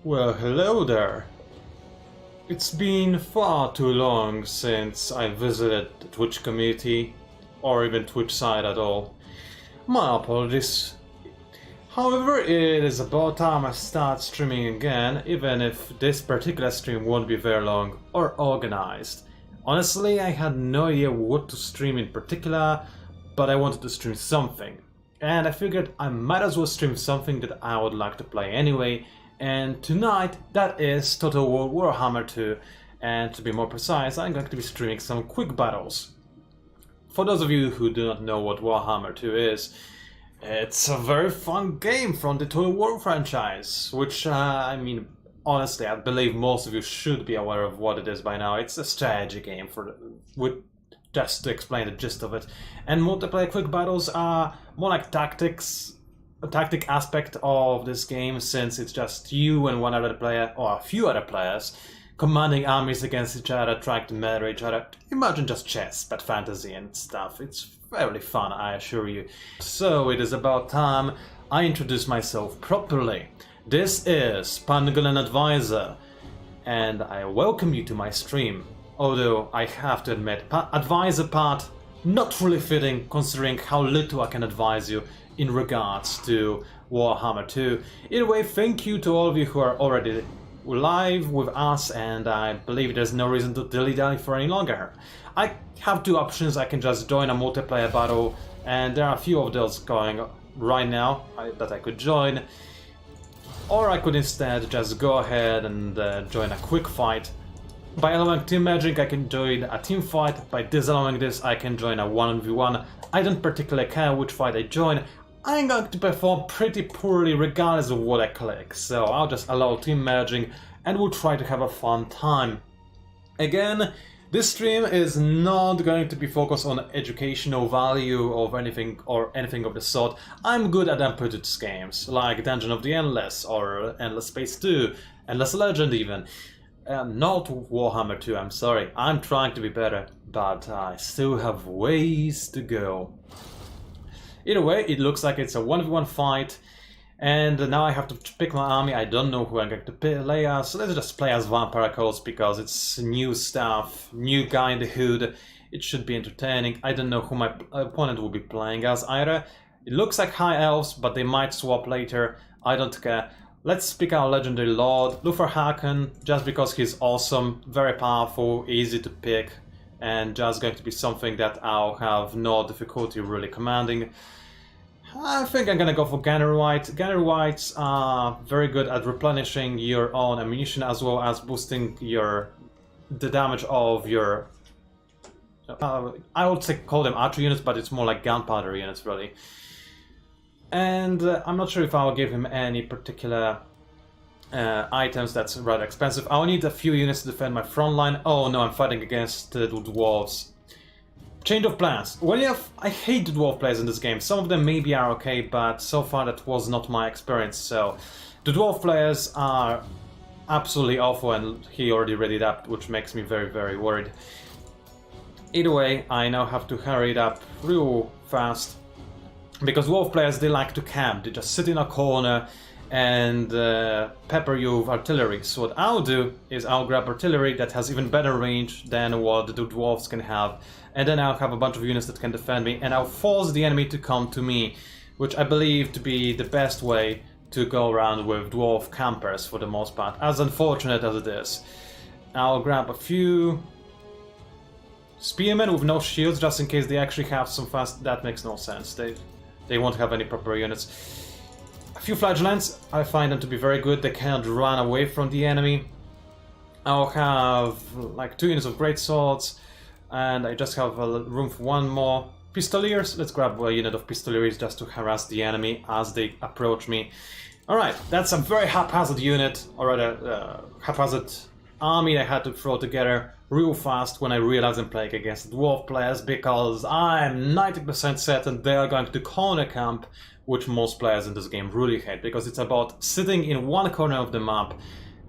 Well, hello there. It's been far too long since I visited the Twitch community, or even Twitch site at all. My apologies. However, it is about time I start streaming again, even if this particular stream won't be very long or organized. Honestly, I had no idea what to stream in particular, but I wanted to stream something. And I figured I might as well stream something that I would like to play anyway, and tonight that is Total War Warhammer 2, and to be more precise, I'm going to be streaming some quick battles. For those of you who do not know what Warhammer 2 is, it's a very fun game from the Total War franchise, which, honestly, I believe most of you should be aware of what it is by now. It's a strategy game just to explain the gist of it. And multiplayer quick battles are more like tactics, a tactic aspect of this game, since it's just you and one other player, or a few other players, commanding armies against each other, trying to murder each other. Imagine just chess, but fantasy and stuff. It's fairly fun, I assure you. So it is about time I introduce myself properly. This is Pangolin Advisor, and I welcome you to my stream. Although I have to admit, advisor part not really fitting, considering how little I can advise you in regards to Warhammer 2. Either way, thank you to all of you who are already live with us, and I believe there's no reason to dilly-dally for any longer. I have two options. I can just join a multiplayer battle, and there are a few of those going right now that I could join. Or I could instead just go ahead and join a quick fight. By allowing team magic, I can join a team fight. By disallowing this, I can join a 1v1. I don't particularly care which fight I join. I'm going to perform pretty poorly regardless of what I click, so I'll just allow team merging and we'll try to have a fun time. Again, this stream is not going to be focused on educational value of anything of the sort. I'm good at unproduced games, like Dungeon of the Endless or Endless Space 2, Endless Legend even. Not Warhammer 2, I'm sorry. I'm trying to be better, but I still have ways to go. Either way, it looks like it's a 1v1 fight, and now I have to pick my army. I don't know who I'm going to play as, so let's just play as Vampire Coast because it's new stuff, new guy in the hood. It should be entertaining. I don't know who my opponent will be playing as either. It looks like High Elves, but they might swap later. I don't care. Let's pick our legendary lord, Luther Haken, just because he's awesome, very powerful, easy to pick, and just going to be something that I'll have no difficulty really commanding. I think I'm gonna go for Gunnery White. Gunnery Whites are very good at replenishing your own ammunition as well as boosting the damage of your... I would say call them archer units, but it's more like gunpowder units really. And I'm not sure if I'll give him any particular items that's rather expensive. I'll need a few units to defend my front line. Oh no, I'm fighting against the dwarves. Change of plans. I hate the dwarf players in this game. Some of them maybe are okay, but so far that was not my experience. So the dwarf players are absolutely awful, and he already read it up, which makes me very, very worried. Either way, I now have to hurry it up real fast. Because dwarf players, they like to camp. They just sit in a corner and pepper you with artillery. So what I'll do is I'll grab artillery that has even better range than what the dwarves can have. And then I'll have a bunch of units that can defend me, and I'll force the enemy to come to me, which I believe to be the best way to go around with dwarf campers for the most part, as unfortunate as it is. I'll grab a few spearmen with no shields, just in case they actually have some fast... That makes no sense. They won't have any proper units. A few flagellants, I find them to be very good. They cannot run away from the enemy. I'll have like 2 units of great swords, and I just have room for one more. Pistoliers, let's grab a unit of pistoliers just to harass the enemy as they approach me. Alright, that's a very haphazard unit, or rather haphazard army I had to throw together real fast when I realized I'm playing against dwarf players, because I'm 90% certain they are going to corner camp, which most players in this game really hate, because it's about sitting in one corner of the map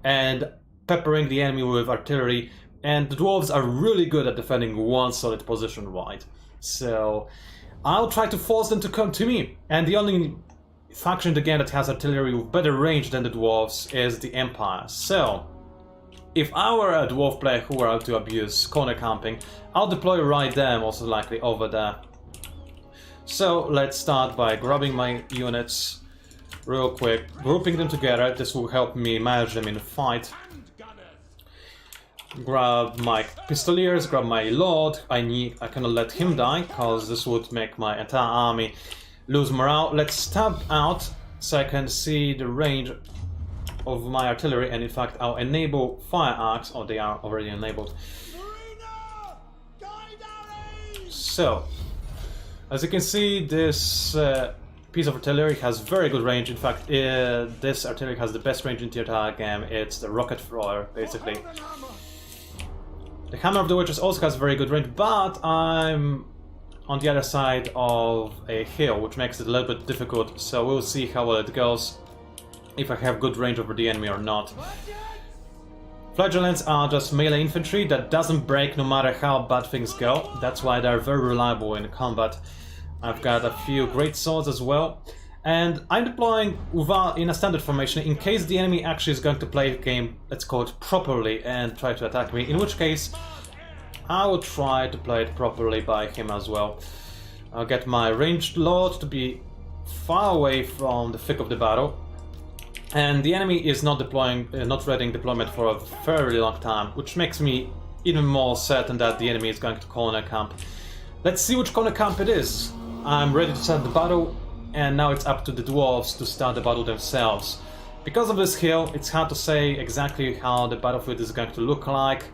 and peppering the enemy with artillery, and the dwarves are really good at defending one solid position, right? So I'll try to force them to come to me, and the only faction in the game that has artillery with better range than the dwarves is the Empire. So, if I were a dwarf player who were out to abuse corner camping, I'll deploy right there, most likely over there. So let's start by grabbing my units real quick, grouping them together. This will help me manage them in the fight. Grab my pistoliers, grab my lord. I cannot let him die, because this would make my entire army lose morale. Let's stab out so I can see the range of my artillery, and in fact I'll enable fire arcs. Oh, they are already enabled. So, as you can see, this piece of artillery has very good range. In fact, this artillery has the best range in the entire game. It's the rocket thrower, basically. The Hammer of the Witches also has very good range, but I'm on the other side of a hill, which makes it a little bit difficult, so we'll see how well it goes, if I have good range over the enemy or not. Flagellants are just melee infantry that doesn't break no matter how bad things go. That's why they're very reliable in combat. I've got a few great swords as well. And I'm deploying in a standard formation in case the enemy actually is going to play the game, let's call it, properly and try to attack me. In which case, I will try to play it properly by him as well. I'll get my ranged lord to be far away from the thick of the battle. And the enemy is not readying deployment for a very long time, which makes me even more certain that the enemy is going to corner camp. Let's see which corner camp it is. I'm ready to start the battle, and now it's up to the dwarves to start the battle themselves. Because of this hill, it's hard to say exactly how the battlefield is going to look like.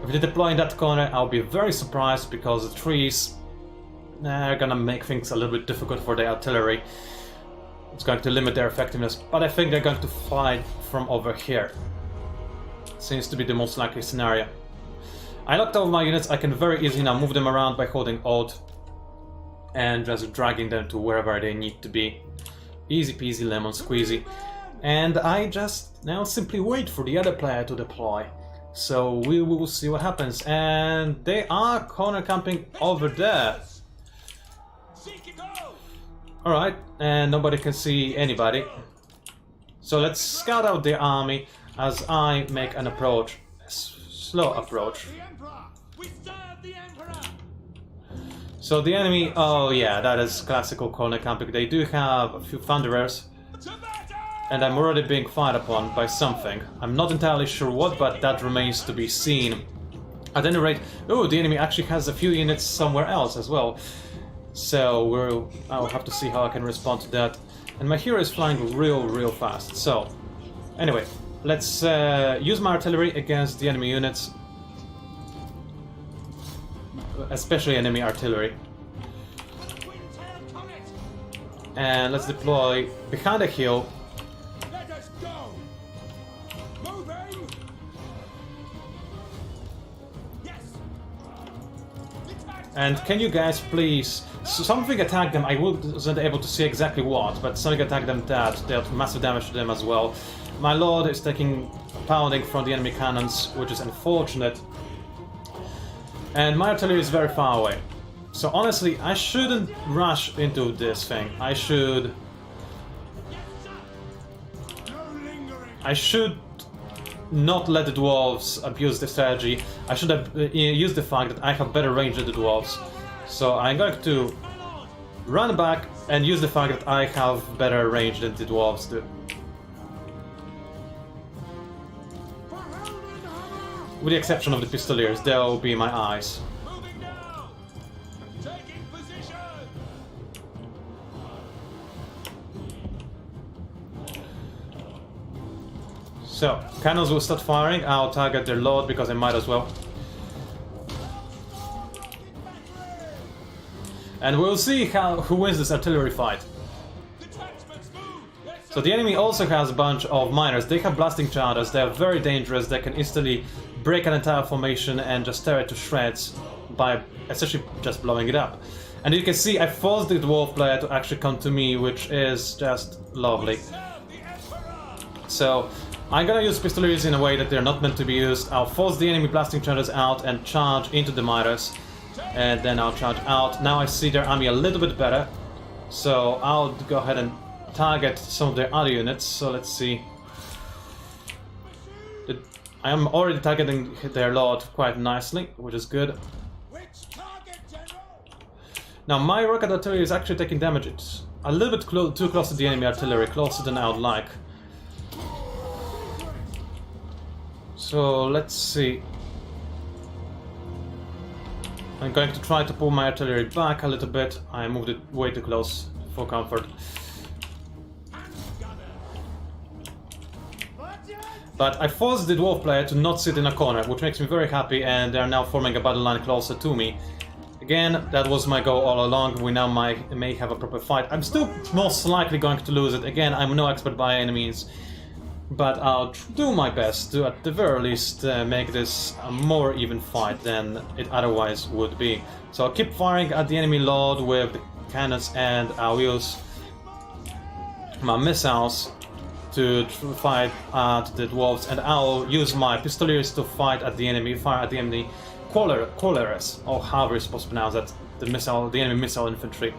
If they deploy in that corner, I'll be very surprised, because the trees are gonna make things a little bit difficult for the artillery. It's going to limit their effectiveness, but I think they're going to fight from over here. Seems to be the most likely scenario. I locked over my units. I can very easily now move them around by holding Alt and just dragging them to wherever they need to be. Easy peasy lemon squeezy. And I just now simply wait for the other player to deploy. So we will see what happens. And they are corner camping over there. Alright, and nobody can see anybody. So let's scout out the army as I make an approach. A slow approach. So the enemy, oh yeah, that is classical corner camping. They do have a few thunderers. And I'm already being fired upon by something. I'm not entirely sure what, but that remains to be seen. At any rate, oh, the enemy actually has a few units somewhere else as well. So I'll have to see how I can respond to that. And my hero is flying real fast. So, anyway, let's use my artillery against the enemy units. Especially enemy artillery. And let's deploy behind a hill. And can you guys please... Something attacked them. I wasn't able to see exactly what, but something attacked them that dealt massive damage to them as well. My lord is taking pounding from the enemy cannons, which is unfortunate. And my artillery is very far away. So honestly, I shouldn't rush into this thing. I should not let the dwarves abuse the strategy. I should have used the fact that I have better range than the dwarves. So I'm going to run back and use the fact that I have better range than the dwarves do. With the exception of the pistoliers, they'll be my eyes. So, cannons will start firing. I'll target their lord because I might as well. And we'll see who wins this artillery fight. So the enemy also has a bunch of miners. They have blasting charges. They are very dangerous. They can instantly break an entire formation and just tear it to shreds by essentially just blowing it up. And you can see I forced the dwarf player to actually come to me, which is just lovely. So I'm gonna use pistoliers in a way that they're not meant to be used. I'll force the enemy blasting charges out and charge into the miners. And then I'll charge out. Now I see their army a little bit better. So I'll go ahead and target some of their other units, so let's see. I am already targeting their lord quite nicely, which is good. Now my rocket artillery is actually taking damage. It's a little bit too close to the enemy artillery, closer than I would like. So let's see. I'm going to try to pull my artillery back a little bit. I moved it way too close for comfort. But I forced the dwarf player to not sit in a corner, which makes me very happy, and they are now forming a battle line closer to me. Again, that was my goal all along. We now may have a proper fight. I'm still most likely going to lose it. Again, I'm no expert by any means, but I'll do my best to, at the very least, make this a more even fight than it otherwise would be. So I'll keep firing at the enemy lord with the cannons, and I'll use my missiles to fight at the dwarves, and I'll use my pistoliers to fight at the enemy, fire at the enemy Coleres, or however you're supposed to pronounce that, the enemy missile infantry.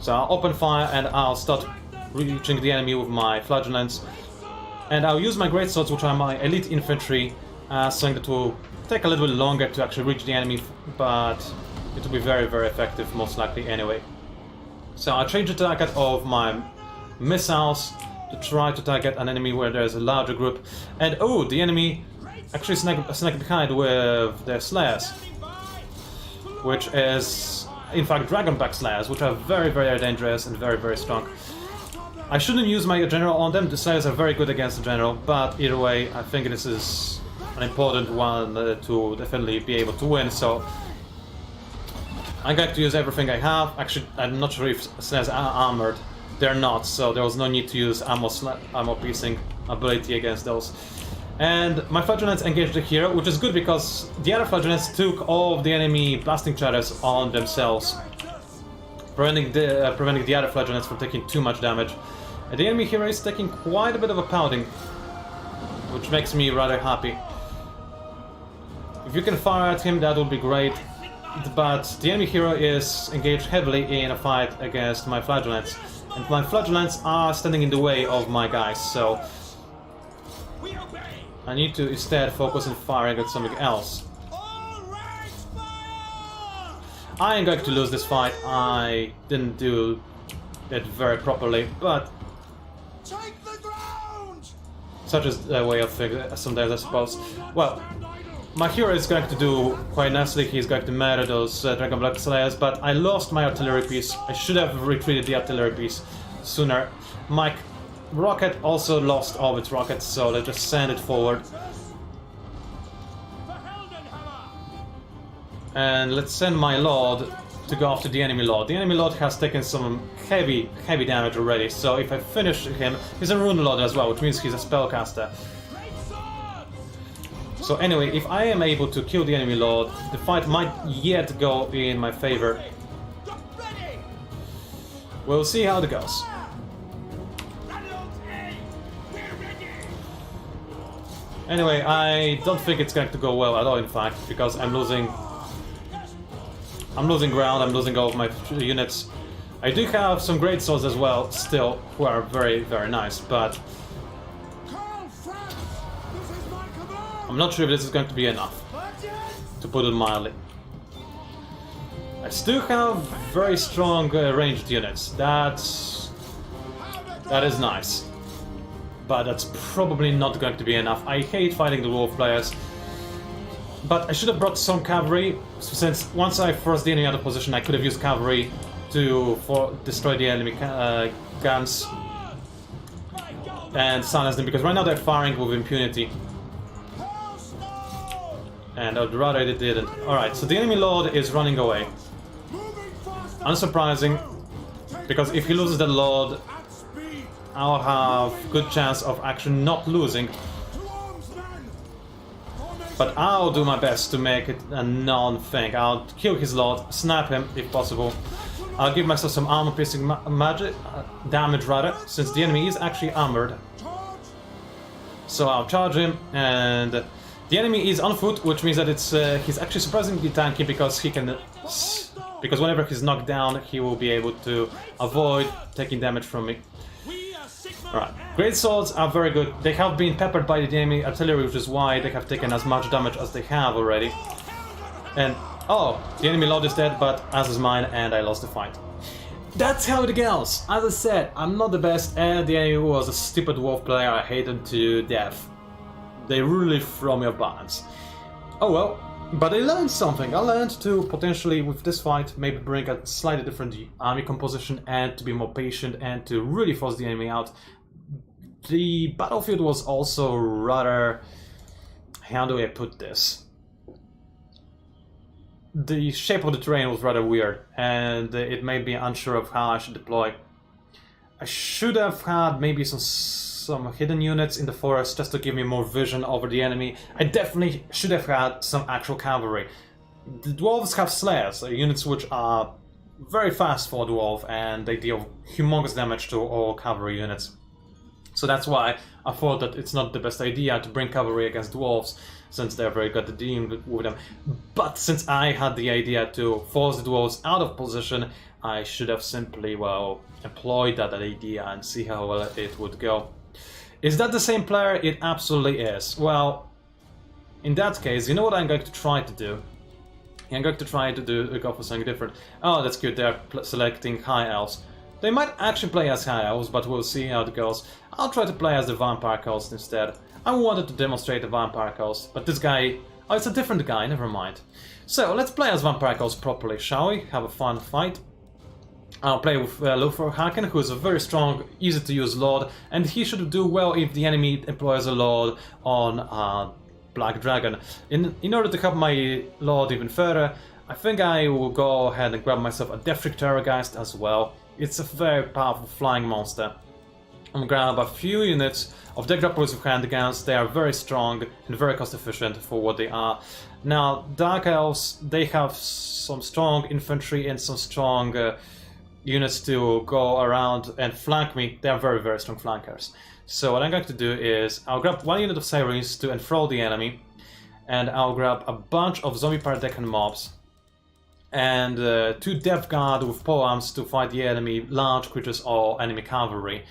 So I'll open fire and I'll start reaching the enemy with my flagellants, and I'll use my greatswords, which are my elite infantry, something that will take a little bit longer to actually reach the enemy, but it will be very, very effective, most likely anyway. So I'll change the target of my missiles to try to target an enemy where there's a larger group, and oh, the enemy actually snuck behind with their slayers, which is in fact dragonback slayers, which are very, very dangerous and very, very strong. I shouldn't use my general on them. The slayers are very good against the general, but either way, I think this is an important one to definitely be able to win. So I'm going to use everything I have. Actually, I'm not sure if slayers are armored. They're not, so there was no need to use armor piercing ability against those. And my flagellants engaged the hero, which is good because the other flagellants took all of the enemy blasting charges on themselves, preventing the other flagellants from taking too much damage. And the enemy hero is taking quite a bit of a pounding, which makes me rather happy. If you can fire at him, that would be great. But the enemy hero is engaged heavily in a fight against my flagellants, and my flagellants are standing in the way of my guys, so I need to instead focus on firing at something else. I am going to lose this fight. I didn't do it very properly, but such is the way of things sometimes, I suppose. Well, my hero is going to do quite nicely. He's going to murder those Dragonblack Slayers, but I lost my artillery piece. I should have retreated the artillery piece sooner. My rocket also lost all of its rockets, so let's just send it forward. And let's send my lord to go after the enemy lord. The enemy lord has taken some heavy damage already, so if I finish him, he's a rune lord as well, which means he's a spellcaster. So anyway, if I am able to kill the enemy lord, the fight might yet go in my favor. We'll see how it goes. Anyway, I don't think it's going to go well at all, in fact, because I'm losing ground, I'm losing all of my units. I do have some great swords as well, still, who are very, very nice, but I'm not sure if this is going to be enough, to put it mildly. I still have very strong ranged units. That is nice, but that's probably not going to be enough. I hate fighting the wolf players, but I should have brought some cavalry, since once I forced the enemy out of position, I could have used cavalry to destroy the enemy guns and silence them, because right now they're firing with impunity. And I'd rather they didn't. Alright, so the enemy lord is running away. Unsurprising, because if he loses the lord, I'll have good chance of actually not losing. But I'll do my best to make it a non-thing. I'll kill his lord, snap him if possible. I'll give myself some armor-piercing damage rather, since the enemy is actually armored. So I'll charge him, and the enemy is on foot, which means that he's actually surprisingly tanky, because he can because whenever he's knocked down, he will be able to avoid taking damage from me. Alright, great swords are very good. They have been peppered by the enemy artillery, which is why they have taken as much damage as they have already. And, oh, the enemy lord is dead, but as is mine, and I lost the fight. That's how it goes. As I said, I'm not the best, and the enemy was a stupid wolf player. I hate them to death. They really throw me off balance. Oh well, but I learned something. I learned to potentially, with this fight, maybe bring a slightly different army composition and to be more patient and to really force the enemy out. The battlefield was also rather... how do I put this? The shape of the terrain was rather weird, and it made me unsure of how I should deploy. I should have had maybe some hidden units in the forest just to give me more vision over the enemy. I definitely should have had some actual cavalry. The dwarves have slayers, units which are very fast for a dwarf, and they deal humongous damage to all cavalry units. So that's why I thought that it's not the best idea to bring cavalry against dwarves, since they're very good at dealing with them. But since I had the idea to force the dwarves out of position, I should have simply, well, employed that idea and see how well it would go. Is that the same player? It absolutely is. Well, in that case, you know what I'm going to try to do? I'm going to try to go for something different. Oh, that's good, they're selecting high elves. They might actually play as high elves, but we'll see how it goes. I'll try to play as the vampire coast instead. I wanted to demonstrate the vampire coast, but this guy... oh, it's a different guy, never mind. So, let's play as vampire coast properly, shall we? Have a fun fight. I'll play with Haken, who is a very strong, easy-to-use lord, and he should do well if the enemy employs a lord on Black Dragon. In order to help my lord even further, I think I will go ahead and grab myself a Deathrick Terrorgeist as well. It's a very powerful flying monster. I'm gonna grab a few units of deck droppers with handguns. They are very strong and very cost efficient for what they are. Now, Dark Elves, they have some strong infantry and some strong units to go around and flank me. They are very, very strong flankers. So what I'm going to do is, I'll grab one unit of Sirens to enthrall the enemy, and I'll grab a bunch of zombie Paradecan mobs, and 2 Death Guard with polearms to fight the enemy large creatures or enemy cavalry.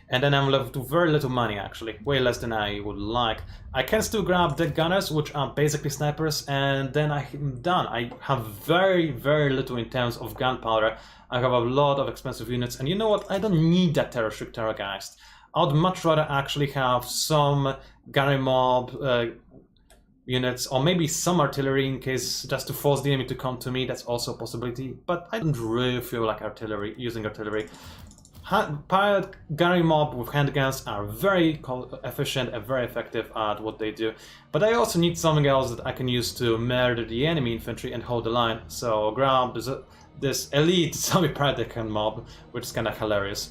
And then I'm left with very little money, actually, way less than I would like. I can still grab Dead Gunners, which are basically snipers, and then I'm done. I have very, very little in terms of gunpowder. I have a lot of expensive units, and you know what? I don't need that Terrorship Terrorgeist. I'd much rather actually have some Gary Mob units, or maybe some artillery in case, just to force the enemy to come to me. That's also a possibility, but I don't really feel like using artillery. Pirate Gary Mob with handguns are very efficient and very effective at what they do, but I also need something else that I can use to murder the enemy infantry and hold the line. So grab this elite zombie Paradecan mob, which is kind of hilarious.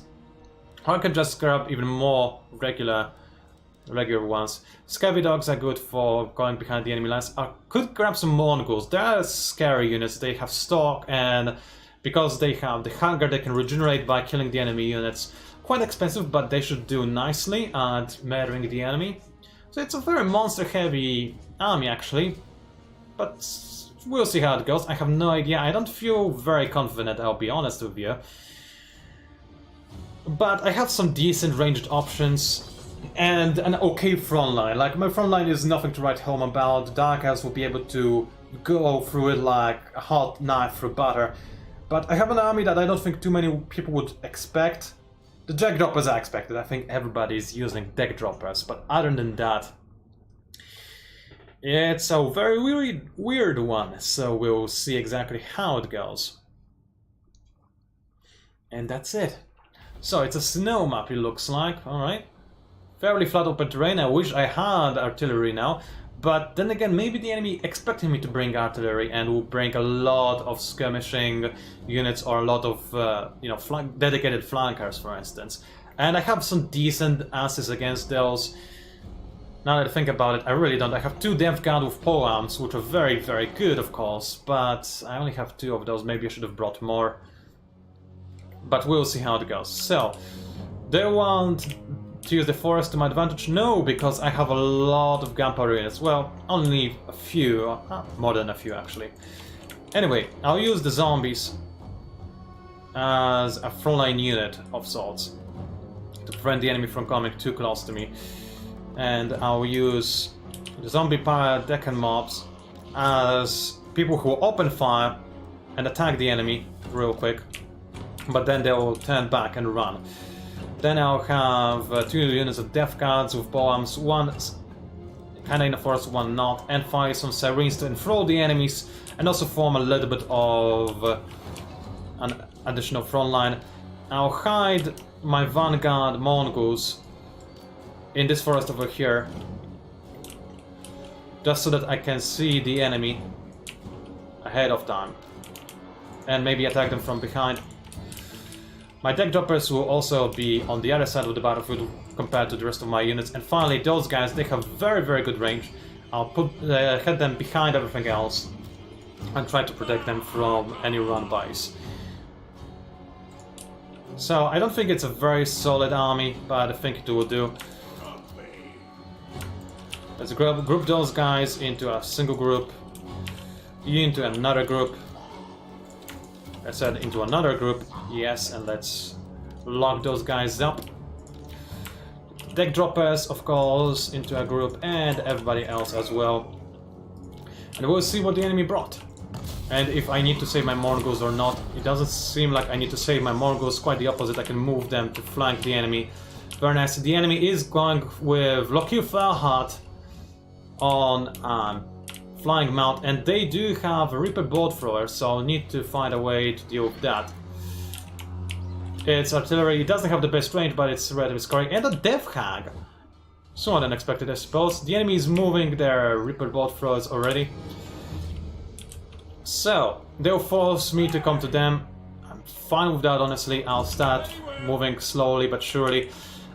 Or I can just grab even more regular ones. Scabby Dogs are good for going behind the enemy lines. I could grab some Mongols. They are scary units. They have stock, and because they have the hunger, they can regenerate by killing the enemy units. Quite expensive, but they should do nicely at murdering the enemy. So it's a very monster-heavy army, actually. But we'll see how it goes. I have no idea. I don't feel very confident, I'll be honest with you. But I have some decent ranged options and an okay front line. Like, my front line is nothing to write home about. Dark Elves will be able to go through it like a hot knife through butter. But I have an army that I don't think too many people would expect. The deck droppers are expected. I think everybody's using deck droppers, but other than that, it's a very weird one, so we'll see exactly how it goes. And that's it. So it's a snow map, it looks like, alright. Fairly flat open terrain. I wish I had artillery now, but then again, maybe the enemy expected me to bring artillery and will bring a lot of skirmishing units or a lot of, you know, dedicated flankers, for instance. And I have some decent asses against those. Now that I think about it, I really don't. I have 2 Death Guard with polearms, which are very, very good, of course, but I only have 2 of those. Maybe I should have brought more. But we'll see how it goes. So, do I want to use the forest to my advantage? No, because I have a lot of gunpowder units. Well, only a few, more than a few actually. Anyway, I'll use the zombies as a frontline unit of sorts to prevent the enemy from coming too close to me. And I'll use the zombie Deccan mobs as people who open fire and attack the enemy real quick, but then they will turn back and run. Then I'll have 2 units of death guards with bombs, one kinda in the forest, one not, and fire some sirens to enthrall the enemies and also form a little bit of an additional front line. I'll hide my vanguard Mongols in this forest over here, just so that I can see the enemy ahead of time and maybe attack them from behind. My deck droppers will also be on the other side of the battlefield compared to the rest of my units. And finally, those guys, they have very good range. I'll head them behind everything else and try to protect them from any run-bys. So I don't think it's a very solid army, but I think it will do. Let's group those guys into a single group, you into another group. I said into another group, yes, and let's lock those guys up. Deck droppers, of course, into a group, and everybody else as well. And we'll see what the enemy brought. And if I need to save my Mongols or not. It doesn't seem like I need to save my Mongols, quite the opposite. I can move them to flank the enemy. Very nice. The enemy is going with Loki Fairheart on flying mount, and they do have a Reaper bolt thrower, so I'll need to find a way to deal with that. It's artillery, it doesn't have the best range, but it's relatively scary. And a Death Hag! Somewhat unexpected, I suppose. The enemy is moving their Reaper bolt throwers already. So, they'll force me to come to them. I'm fine with that, honestly. I'll start moving slowly but surely.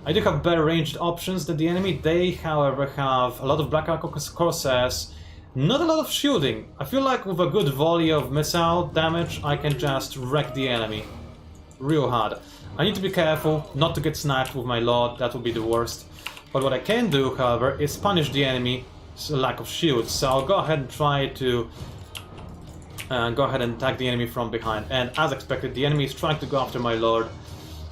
I do have better ranged options than the enemy. They, however, have a lot of Black Arc Corsairs. Not a lot of shielding. I feel like with a good volley of missile damage, I can just wreck the enemy real hard. I need to be careful not to get sniped with my Lord, that would be the worst. But what I can do, however, is punish the enemy's lack of shields. So I'll go ahead and try to go ahead and attack the enemy from behind. And as expected, the enemy is trying to go after my Lord.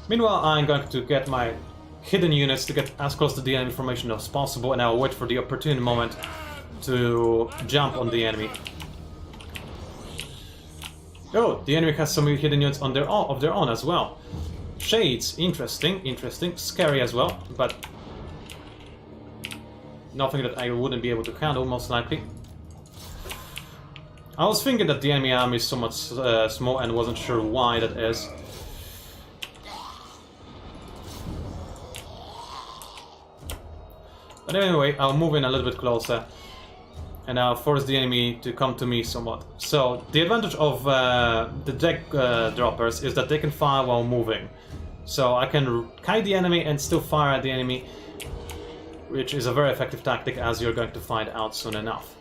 Meanwhile, I'm going to get my hidden units to get as close to the enemy formation as possible, and I'll wait for the opportune moment to jump on the enemy. Oh, the enemy has some hidden units on of their own as well. Shades, interesting, scary as well, but nothing that I wouldn't be able to handle, most likely. I was thinking that the enemy army is somewhat small and wasn't sure why that is. But anyway, I'll move in a little bit closer and I'll force the enemy to come to me somewhat. So, the advantage of the deck droppers is that they can fire while moving. So I can kite the enemy and still fire at the enemy, which is a very effective tactic, as you're going to find out soon enough.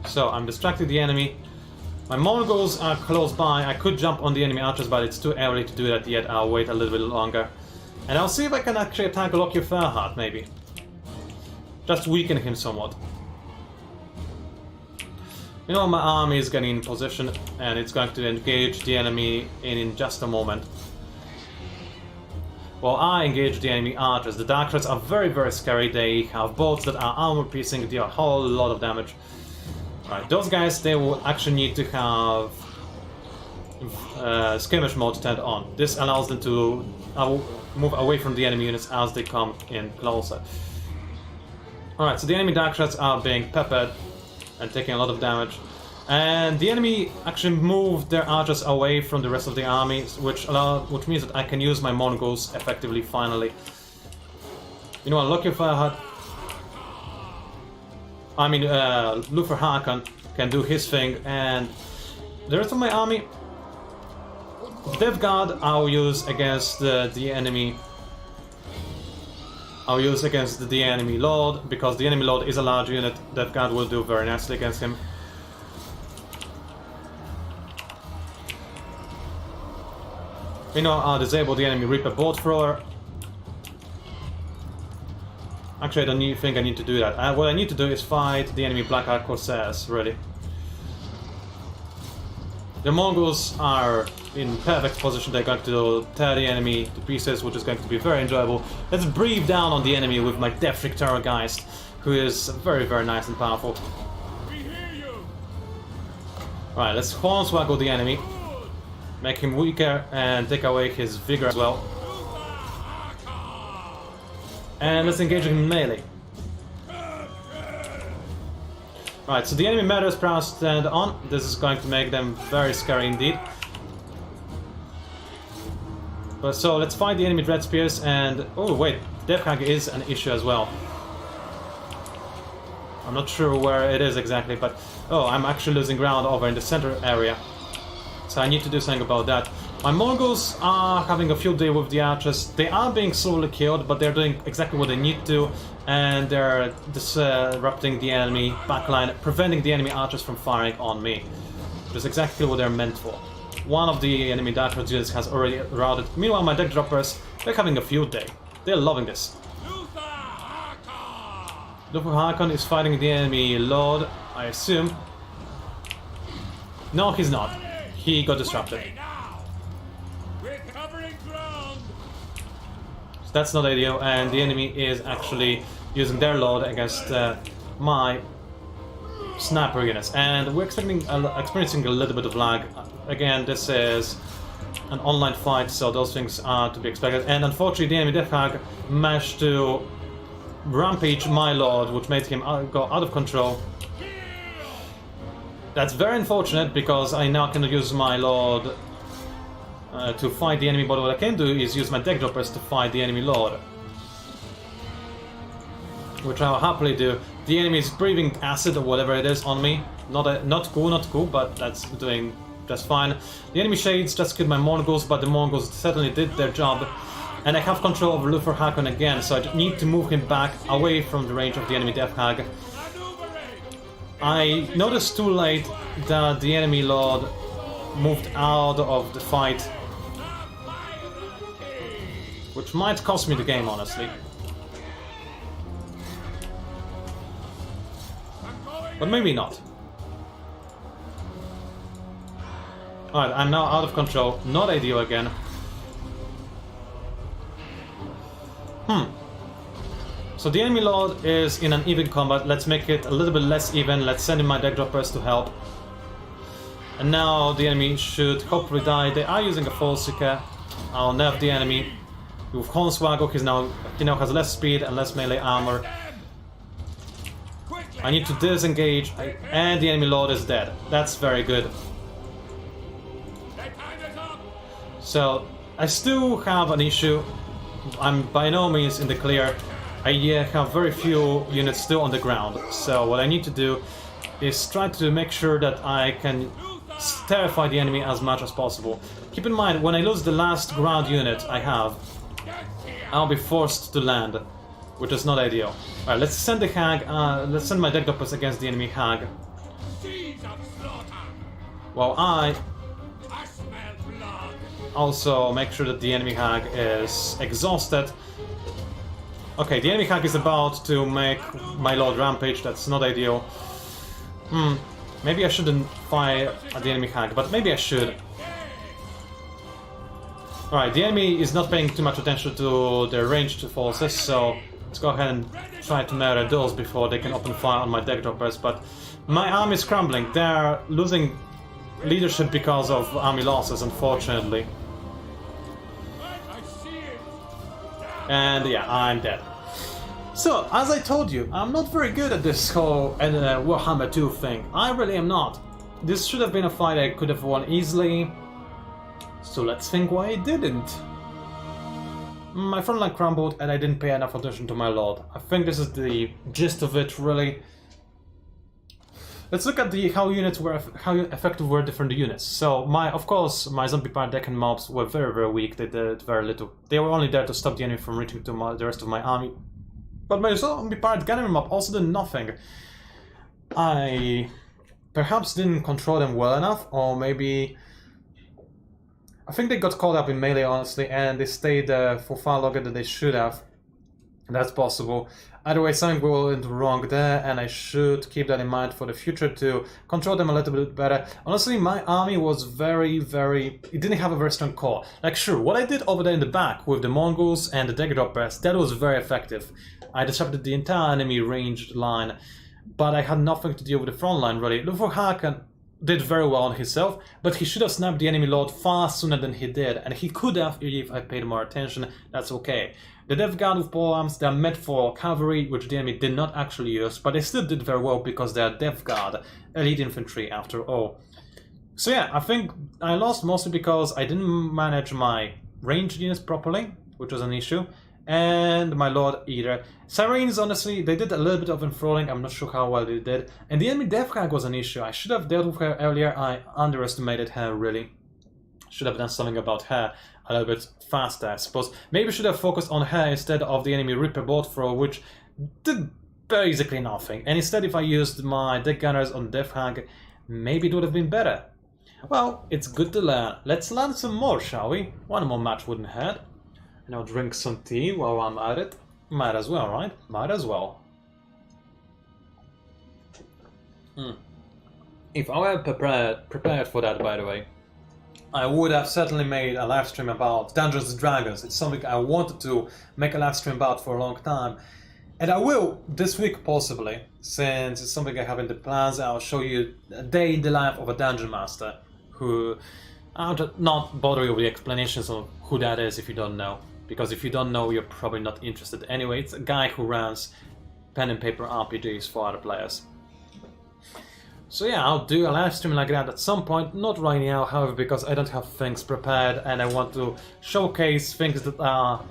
So, I'm distracting the enemy. My Mongols are close by. I could jump on the enemy archers, but it's too early to do that yet. I'll wait a little bit longer. And I'll see if I can actually attack Loki Fairheart, maybe. Just weaken him somewhat. You know, my army is getting in position, and it's going to engage the enemy in just a moment. While I engage the enemy archers, the Darkshires are very scary. They have bolts that are armor-piercing, deal a whole lot of damage. Alright, those guys, they will actually need to have skirmish mode turned on. This allows them to move away from the enemy units as they come in closer. Alright, so the enemy Darkshires are being peppered and taking a lot of damage. And the enemy actually moved their archers away from the rest of the army, which means that I can use my Mongols effectively finally. You know what, Loki Fairheart, Luther Hakan can do his thing, and the rest of my army, Death Guard, I'll use against the enemy. I'll use against the enemy Lord, because the enemy Lord is a large unit. Death Guard will do very nicely against him. You know, I'll disable the enemy Reaper bolt thrower. Actually, I don't think I need to do that. What I need to do is fight the enemy Black Ark Corsairs, really. The Mongols are in perfect position. They're going to tear the enemy to pieces, which is going to be very enjoyable. Let's breathe down on the enemy with my Deathrick Terrorgeist, who is very, very nice and powerful. Right, let's hornswaggle the enemy, make him weaker, and take away his vigor as well. And let's engage him in melee. Right, so the enemy Murderous Prows stand on. This is going to make them very scary indeed. But so let's fight the enemy Dread Spears and... oh wait, Death Hag is an issue as well. I'm not sure where it is exactly, but... oh, I'm actually losing ground over in the center area. So I need to do something about that. My Mongols are having a field day with the archers. They are being slowly killed, but they're doing exactly what they need to. And they're disrupting the enemy backline, preventing the enemy archers from firing on me. Which is exactly what they're meant for. One of the enemy Dark Lord units has already routed. Meanwhile, my deck droppers, they're having a field day. They're loving this. Luther Harkon is fighting the enemy Lord, I assume. No, he's not. He got disrupted. So that's not ideal, and the enemy is actually using their Lord against my sniper units. And we're experiencing a little bit of lag. Again, this is an online fight, so those things are to be expected. And unfortunately, the enemy Death Hag managed to rampage my Lord, which made him go out of control. That's very unfortunate, because I now can use my Lord to fight the enemy, but what I can do is use my deck droppers to fight the enemy Lord. Which I'll happily do. The enemy is breathing acid or whatever it is on me. Not cool, but that's doing just fine. The enemy Shades just killed my Mongols, but the Mongols certainly did their job. And I have control of Luther Hakon again, so I need to move him back away from the range of the enemy Death Hag. I noticed too late that the enemy Lord moved out of the fight, which might cost me the game, honestly. But maybe not. Alright, I'm now out of control. Not ideal again. So the enemy Lord is in an even combat. Let's make it a little bit less even. Let's send in my deck droppers to help. And now the enemy should hopefully die. They are using a False Seeker. I'll nerf the enemy with Hornswaggle. He now has less speed and less melee armor. I need to disengage, and the enemy Lord is dead. That's very good. So I still have an issue. I'm by no means in the clear. I have very few units still on the ground, so what I need to do is try to make sure that I can terrify the enemy as much as possible. Keep in mind, when I lose the last ground unit I have, I'll be forced to land, which is not ideal. Alright, let's send the Hag, let's send my deck droppers against the enemy Hag. While I also make sure that the enemy Hag is exhausted. Okay, the enemy Hag is about to make my Lord rampage. That's not ideal. Maybe I shouldn't fire at the enemy Hag, but maybe I should. Alright, the enemy is not paying too much attention to their ranged forces, so let's go ahead and try to murder those before they can open fire on my deck droppers. But my army is crumbling. They're losing leadership because of army losses, unfortunately. And yeah, I'm dead. So, as I told you, I'm not very good at this whole Warhammer 2 thing. I really am not. This should have been a fight I could have won easily. So let's think why I didn't. My frontline crumbled and I didn't pay enough attention to my Lord. I think this is the gist of it, really. Let's look at how effective were different units. So of course my zombie pirate deck and mobs were very, very weak. They did very little. They were only there to stop the enemy from reaching to the rest of my army. But my zombie pirate gunnery mob also did nothing. I perhaps didn't control them well enough, or maybe I think they got caught up in melee, honestly, and they stayed for far longer than they should have. That's possible. Either way, something went wrong there, and I should keep that in mind for the future to control them a little bit better. Honestly, my army was it didn't have a very strong core. Like, sure, what I did over there in the back with the Mongols and the deck droppers, that was very effective. I disrupted the entire enemy ranged line, but I had nothing to deal with the front line, really. Luthor did very well on himself, but he should have snapped the enemy lord far sooner than he did, and he could have if I paid more attention. That's okay. The Death Guard with polearms, they're meant for cavalry, which the enemy did not actually use, but they still did very well because they're Death Guard, elite infantry after all. So yeah, I think I lost mostly because I didn't manage my ranged units properly, which was an issue, and my lord either. Sirens, honestly, they did a little bit of enthralling, I'm not sure how well they did, and the enemy Death Guard was an issue. I should have dealt with her earlier, I underestimated her really. Should have done something about her a little bit faster, I suppose. Maybe should have focused on her instead of the enemy Reaper bolt thrower, which did basically nothing. And instead, if I used my deck gunners on Death Hag, maybe it would have been better. Well, it's good to learn. Let's learn some more, shall we? One more match wouldn't hurt. And I'll drink some tea while I'm at it. Might as well, right? Might as well. If I were prepared for that, by the way, I would have certainly made a live stream about Dungeons and Dragons. It's something I wanted to make a live stream about for a long time. And I will this week possibly, since it's something I have in the plans. I'll show you a day in the life of a Dungeon Master, who I'll not bother you with the explanations of who that is if you don't know. Because if you don't know, you're probably not interested anyway. It's a guy who runs pen and paper RPGs for other players. So yeah, I'll do a live stream like that at some point, not right now, however, because I don't have things prepared and I want to showcase things that are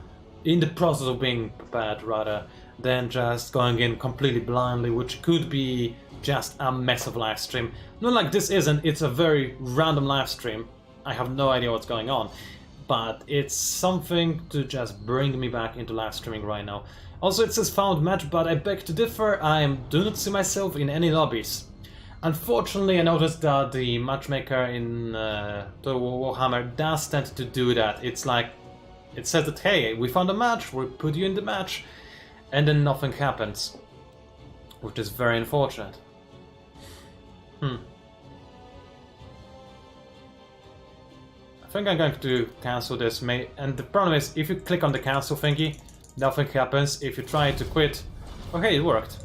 in the process of being prepared rather than just going in completely blindly, which could be just a mess of live stream. Not like this isn't, it's a very random live stream. I have no idea what's going on, but it's something to just bring me back into live streaming right now. Also, it says found match, but I beg to differ. I do not see myself in any lobbies. Unfortunately, I noticed that the matchmaker in Warhammer does tend to do that. It's like, it says that, hey, we found a match, we put you in the match, and then nothing happens. Which is very unfortunate. I think I'm going to cancel this, and the problem is, if you click on the cancel thingy, nothing happens. If you try to quit, okay, it worked.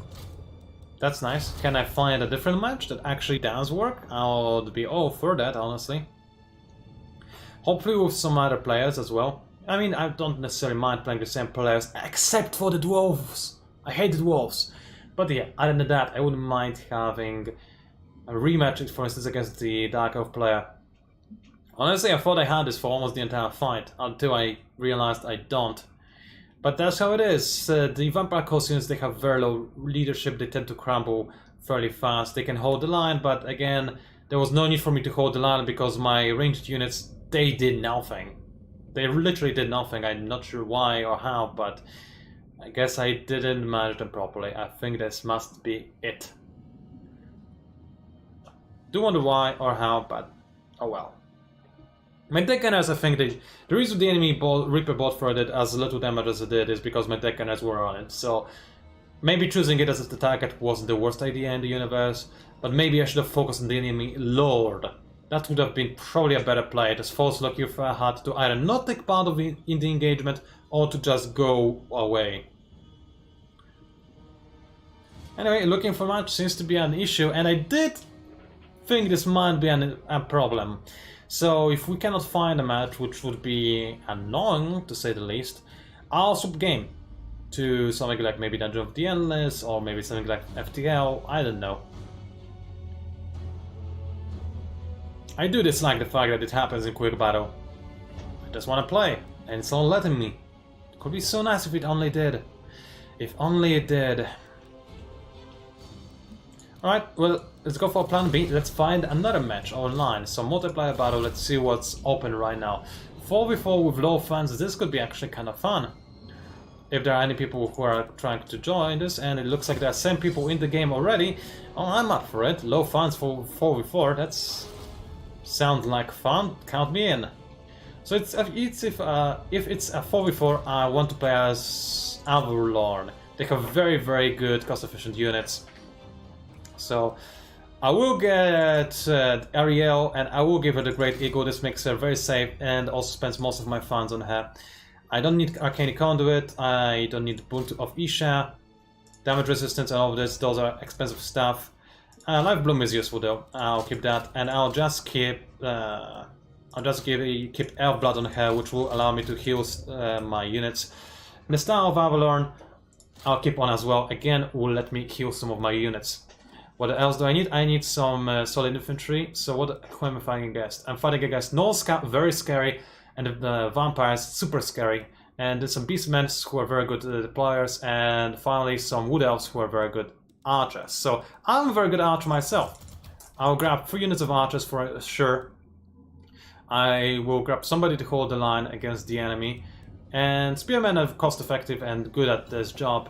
That's nice. Can I find a different match that actually does work? I would be all for that, honestly. Hopefully with some other players as well. I mean, I don't necessarily mind playing the same players, except for the dwarves. I hate the dwarves. But yeah, other than that, I wouldn't mind having a rematch, for instance, against the Dark Elf player. Honestly, I thought I had this for almost the entire fight, until I realized I don't. But that's how it is. The Vampire Costumes, they have very low leadership, they tend to crumble fairly fast. They can hold the line, but again, there was no need for me to hold the line because my ranged units, they did nothing. They literally did nothing. I'm not sure why or how, but I guess I didn't manage them properly. I think this must be it. Do wonder why or how, but oh well. My deck gunners, I think the reason the enemy Reaper bot thrower did as little damage as it did is because my deck gunners were on it, so maybe choosing it as the target wasn't the worst idea in the universe, but maybe I should have focused on the enemy Lord. That would have been probably a better play. It is false lucky if I had to either not take part in the engagement or to just go away. Anyway, looking for match seems to be an issue, and I did think this might be a problem. So if we cannot find a match, which would be annoying to say the least, I'll swap game to something like maybe Dungeon of the Endless or maybe something like FTL, I don't know. I do dislike the fact that it happens in quick battle. I just want to play, and it's not letting me. It could be so nice if it only did. If only it did. Alright, well, let's go for plan B. Let's find another match online. Some multiplayer battle, let's see what's open right now. 4v4 with low fans, this could be actually kind of fun. If there are any people who are trying to join this, and it looks like there are some people in the game already, oh, I'm up for it. Low fans for 4v4, that's... sounds like fun, count me in. So if it's a 4v4, I want to play as Avalorn. They have very good cost-efficient units. So I will get Ariel, and I will give her the Great Eagle. This makes her very safe and also spends most of my funds on her. I don't need Arcane Conduit, I don't need Boon of Isha, damage resistance and all of this, those are expensive stuff. Life Bloom is useful though, I'll keep that, and I'll just keep keep Elf Blood on her, which will allow me to heal my units. And the Star of Avalorn, I'll keep on as well, again will let me heal some of my units. What else do I need? I need some solid infantry. So who am I fighting against? I'm fighting against Norsca, very scary, and the vampires, super scary. And then some beastmen who are very good deployers, and finally some wood elves who are very good archers. So I'm a very good archer myself. I'll grab 3 units of archers for sure. I will grab somebody to hold the line against the enemy. And spearmen are cost effective and good at this job.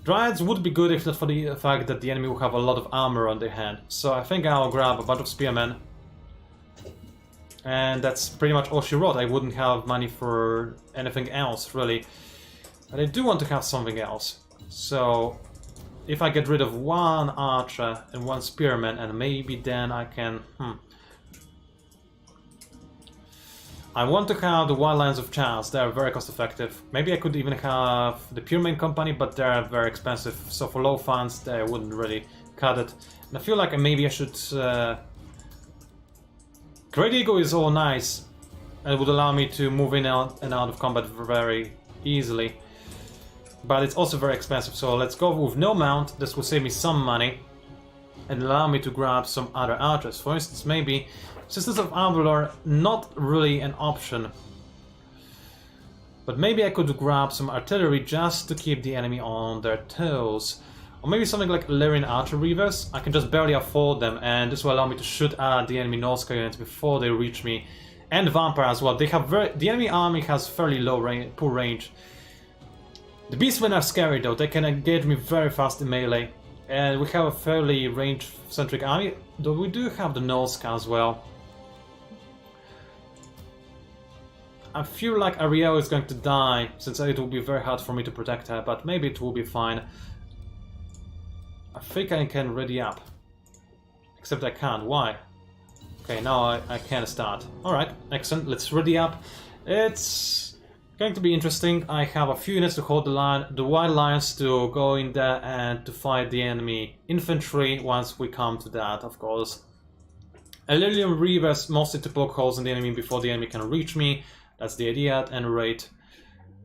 Dryads would be good if not for the fact that the enemy will have a lot of armor on their hand. So I think I'll grab a bunch of spearmen. And that's pretty much all she wrote. I wouldn't have money for anything else, really. But I do want to have something else. So if I get rid of 1 archer and 1 spearman, and maybe then I can... I want to have the Wild Lions of Chance, they are very cost effective. Maybe I could even have the Pure Main Company, but they are very expensive, so for low funds they wouldn't really cut it. And I feel like maybe I should... Great Eagle is all nice, and it would allow me to move in and out of combat very easily. But it's also very expensive, so let's go with no mount, this will save me some money. And allow me to grab some other archers. For instance, maybe Sisters of Avalor, not really an option. But maybe I could grab some artillery just to keep the enemy on their toes. Or maybe something like Lyrian Archer Reavers. I can just barely afford them, and this will allow me to shoot at the enemy Norsca units before they reach me. And Vampire as well. They have the enemy army has fairly low poor range. The Beastmen are scary though, they can engage me very fast in melee. And we have a fairly range-centric army, though we do have the Norsca as well. I feel like Ariel is going to die, since it will be very hard for me to protect her, but maybe it will be fine. I think I can ready up. Except I can't, why? Okay, now I can start. Alright, excellent, let's ready up. It's going to be interesting. I have a few units to hold the line, the Wild Lions to go in there and to fight the enemy infantry once we come to that, of course. Illyrian Reavers mostly to poke holes in the enemy before the enemy can reach me. That's the idea at any rate.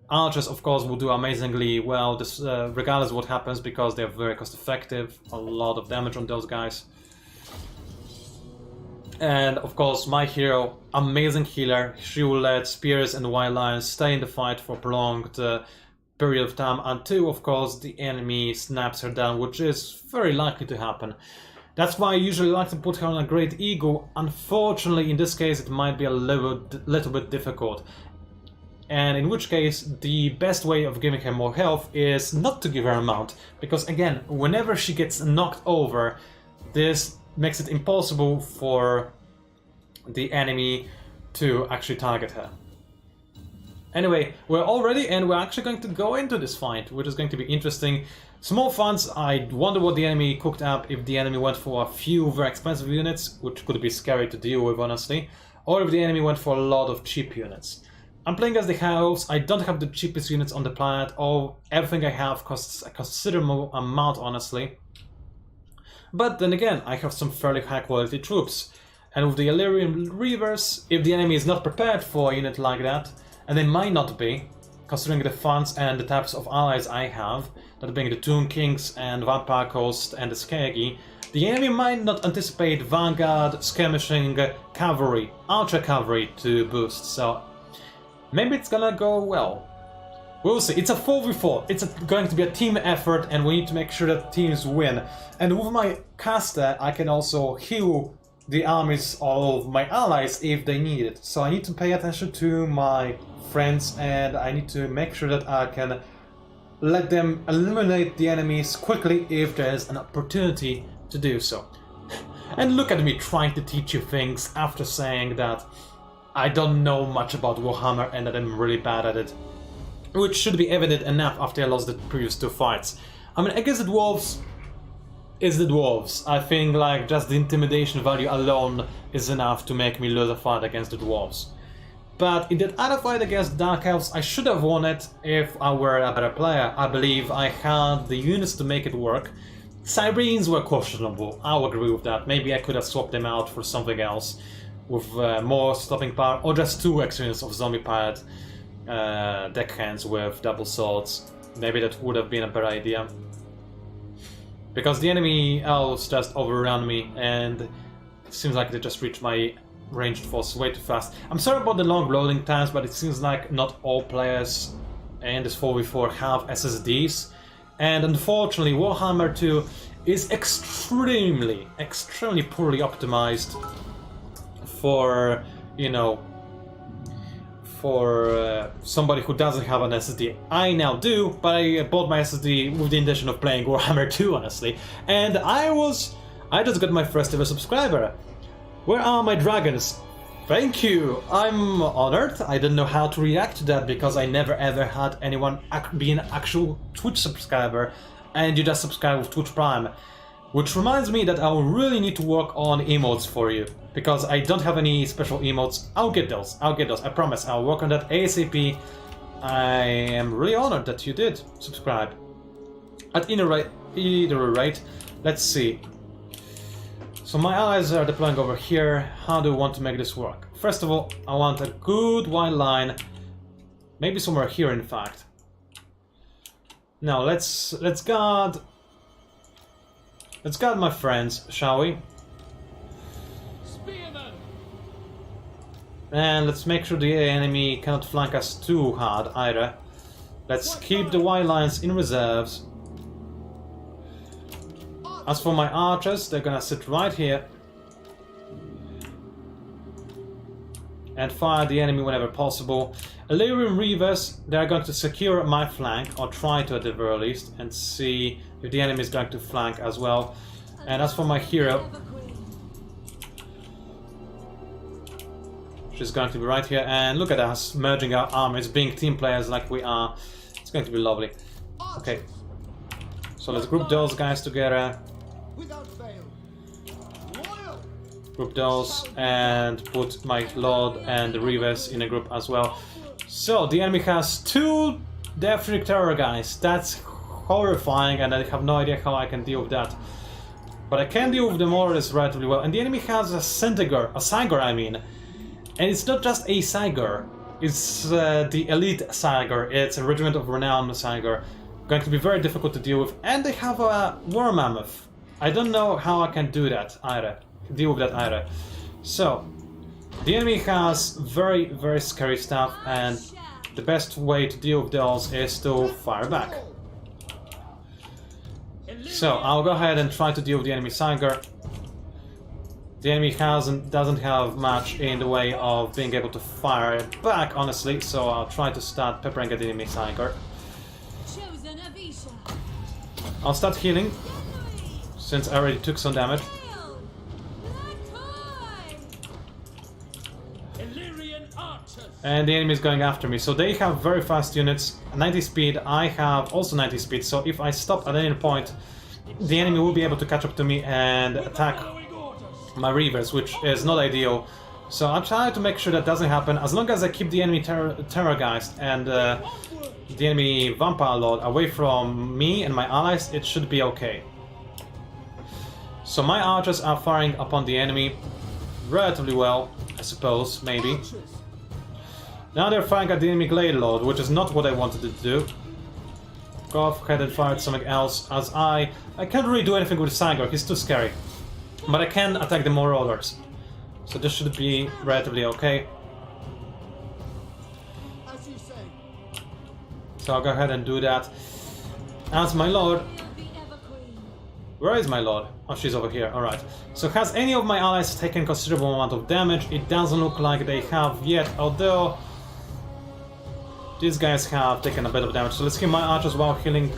Archers, of course, will do amazingly well, this, regardless of what happens, because they're very cost effective. A lot of damage on those guys. And of course, my hero, amazing healer. She will let spears and wild lions stay in the fight for a prolonged period of time until, of course, the enemy snaps her down, which is very likely to happen. That's why I usually like to put her on a Great Eagle. Unfortunately, in this case, it might be a little bit difficult. And in which case, the best way of giving her more health is not to give her a mount. Because again, whenever she gets knocked over, this makes it impossible for the enemy to actually target her. Anyway, we're all ready and we're actually going to go into this fight, which is going to be interesting. Small funds, I wonder what the enemy cooked up, if the enemy went for a few very expensive units, which could be scary to deal with, honestly, or if the enemy went for a lot of cheap units. I'm playing as the High Elves. I don't have the cheapest units on the planet. Everything I have costs a considerable amount, honestly. But then again, I have some fairly high quality troops. And with the Illyrian Reavers, if the enemy is not prepared for a unit like that, and they might not be, considering the funds and the types of allies I have, that being the Tomb Kings and Vampire Coast and the Skegi, the enemy might not anticipate Vanguard, Skirmishing, Cavalry, Archer Cavalry to boost, so maybe it's gonna go well. We'll see. It's a 4v4. It's going to be a team effort and we need to make sure that teams win. And with my caster, I can also heal the armies of my allies if they need it. So I need to pay attention to my friends and I need to make sure that I can let them eliminate the enemies quickly if there's an opportunity to do so. And look at me trying to teach you things after saying that I don't know much about Warhammer and that I'm really bad at it. which should be evident enough after I lost the previous 2 fights. I mean, against the dwarves, it's the dwarves. I think like just the intimidation value alone is enough to make me lose a fight against the dwarves. But in that other fight against Dark Elves, I should have won it if I were a better player. I believe I had the units to make it work. Sirens were questionable, I'll agree with that. Maybe I could have swapped them out for something else with more stopping power, or just 2 extra units of zombie pirate deckhands with double swords. Maybe that would have been a better idea. Because the enemy elves just overrun me, and it seems like they just reached my ranged force way too fast. I'm sorry about the long loading times, but it seems like not all players in this 4v4 have SSDs. And unfortunately, Warhammer 2 is extremely poorly optimized for, you know, for somebody who doesn't have an SSD. I now do, but I bought my SSD with the intention of playing Warhammer 2, honestly. And I just got my first ever subscriber. Where are my dragons? Thank you! I'm honored. I didn't know how to react to that because I never ever had anyone be an actual Twitch subscriber, and you just subscribe with Twitch Prime. Which reminds me that I will really need to work on emotes for you, because I don't have any special emotes. I'll get those, I promise. I'll work on that ASAP. I am really honored that you did subscribe. At either rate, let's see. So my allies are deploying over here. How do I want to make this work? First of all, I want a good wide line. Maybe somewhere here, in fact. Now let's guard my friends, shall we? Spearman. And let's make sure the enemy cannot flank us too hard either. Let's keep the wide lines in reserves. As for my archers, they're gonna sit right here and fire the enemy whenever possible. Illyrian Reavers, they're going to secure my flank, or try to at the very least, and see if the enemy is going to flank as well. And as for my hero, she's going to be right here, and look at us merging our armies, being team players like we are. It's going to be lovely. Okay, so let's group those guys together. Group those and put my Lord and the Reavers in a group as well. So the enemy has 2 Death Freak Terror guys. That's horrifying, and I have no idea how I can deal with that. But I can deal with the Mortis relatively well. And the enemy has a Siger, I mean. And it's not just a Siger. It's the elite Siger. It's a regiment of renowned Siger. Going to be very difficult to deal with. And they have a War Mammoth. I don't know how I can do that either. Deal with that either. So the enemy has very scary stuff, and the best way to deal with those is to fire back. So I'll go ahead and try to deal with the enemy Siger. The enemy doesn't have much in the way of being able to fire back, honestly, so I'll try to start peppering at the enemy Siger. I'll start healing, since I already took some damage. And the enemy is going after me, so they have very fast units, 90 speed, I have also 90 speed, so if I stop at any point, the enemy will be able to catch up to me and attack my Reavers, which is not ideal. So I'll try to make sure that doesn't happen. As long as I keep the enemy Terrorgeist and the enemy Vampire Lord away from me and my allies, it should be okay. So my archers are firing upon the enemy relatively well, I suppose, maybe. Now they're firing at the enemy Glade Lord, which is not what I wanted to do. Go ahead and fire at something else, as I can't really do anything with Siger, he's too scary. But I can attack the Marauders. So this should be relatively okay. So I'll go ahead and do that. As my Lord... Where is my Lord? Oh, she's over here, alright. So has any of my allies taken considerable amount of damage? It doesn't look like they have yet, although... These guys have taken a bit of damage. So let's kill my archers while healing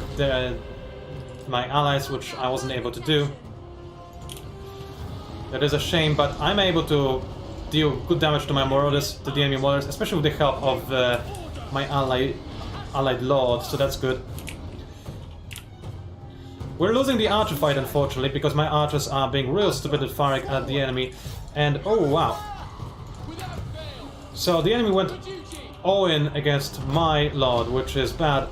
my allies, which I wasn't able to do. That is a shame, but I'm able to deal good damage to my Marauders, to the enemy Marauders, especially with the help of my ally allied lord, so that's good. We're losing the archer fight, unfortunately, because my archers are being real stupid at firing at the enemy. And oh wow. So the enemy went all in against my lord, which is bad.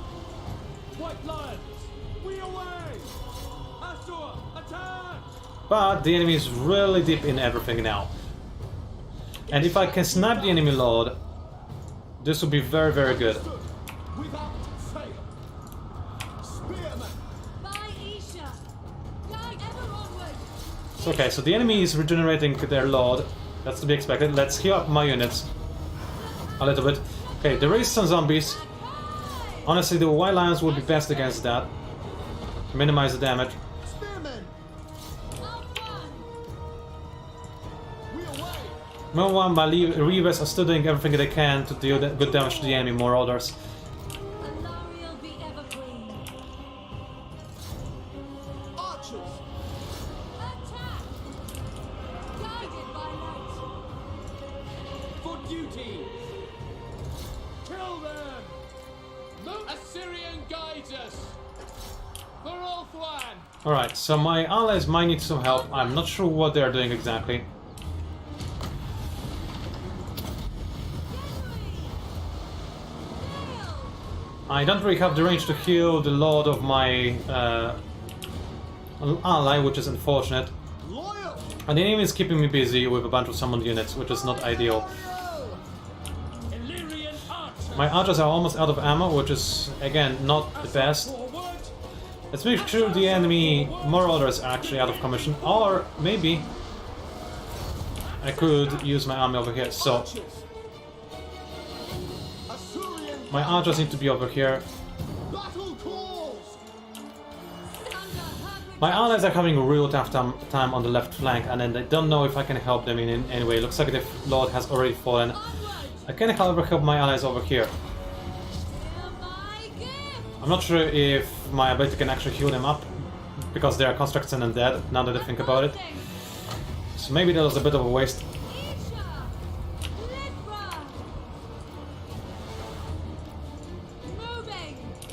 But the enemy is really deep in everything now. And if I can snipe the enemy lord, this would be very, very good. Okay, so the enemy is regenerating their lord. That's to be expected. Let's heal up my units a little bit. Okay, there is some zombies. Honestly, the white lions would be best against that. Minimize the damage. Meanwhile, my Reavers are still doing everything they can to deal good damage to the enemy marauders. Alright, so my allies might need some help. I'm not sure what they're doing exactly. I don't really have the range to heal the lord of my ally, which is unfortunate. And the enemy is keeping me busy with a bunch of summoned units, which is not ideal. My archers are almost out of ammo, which is, again, not the best. Let's make sure the enemy marauders are actually out of commission, or maybe I could use my army over here. So my archers need to be over here. My allies are having a real tough time on the left flank, and then they don't know if I can help them in any way. Looks like the lord has already fallen. I can, however, help my allies over here. I'm not sure if my ability can actually heal them up, because they are constructs and undead, now that I think about it. So maybe that was a bit of a waste.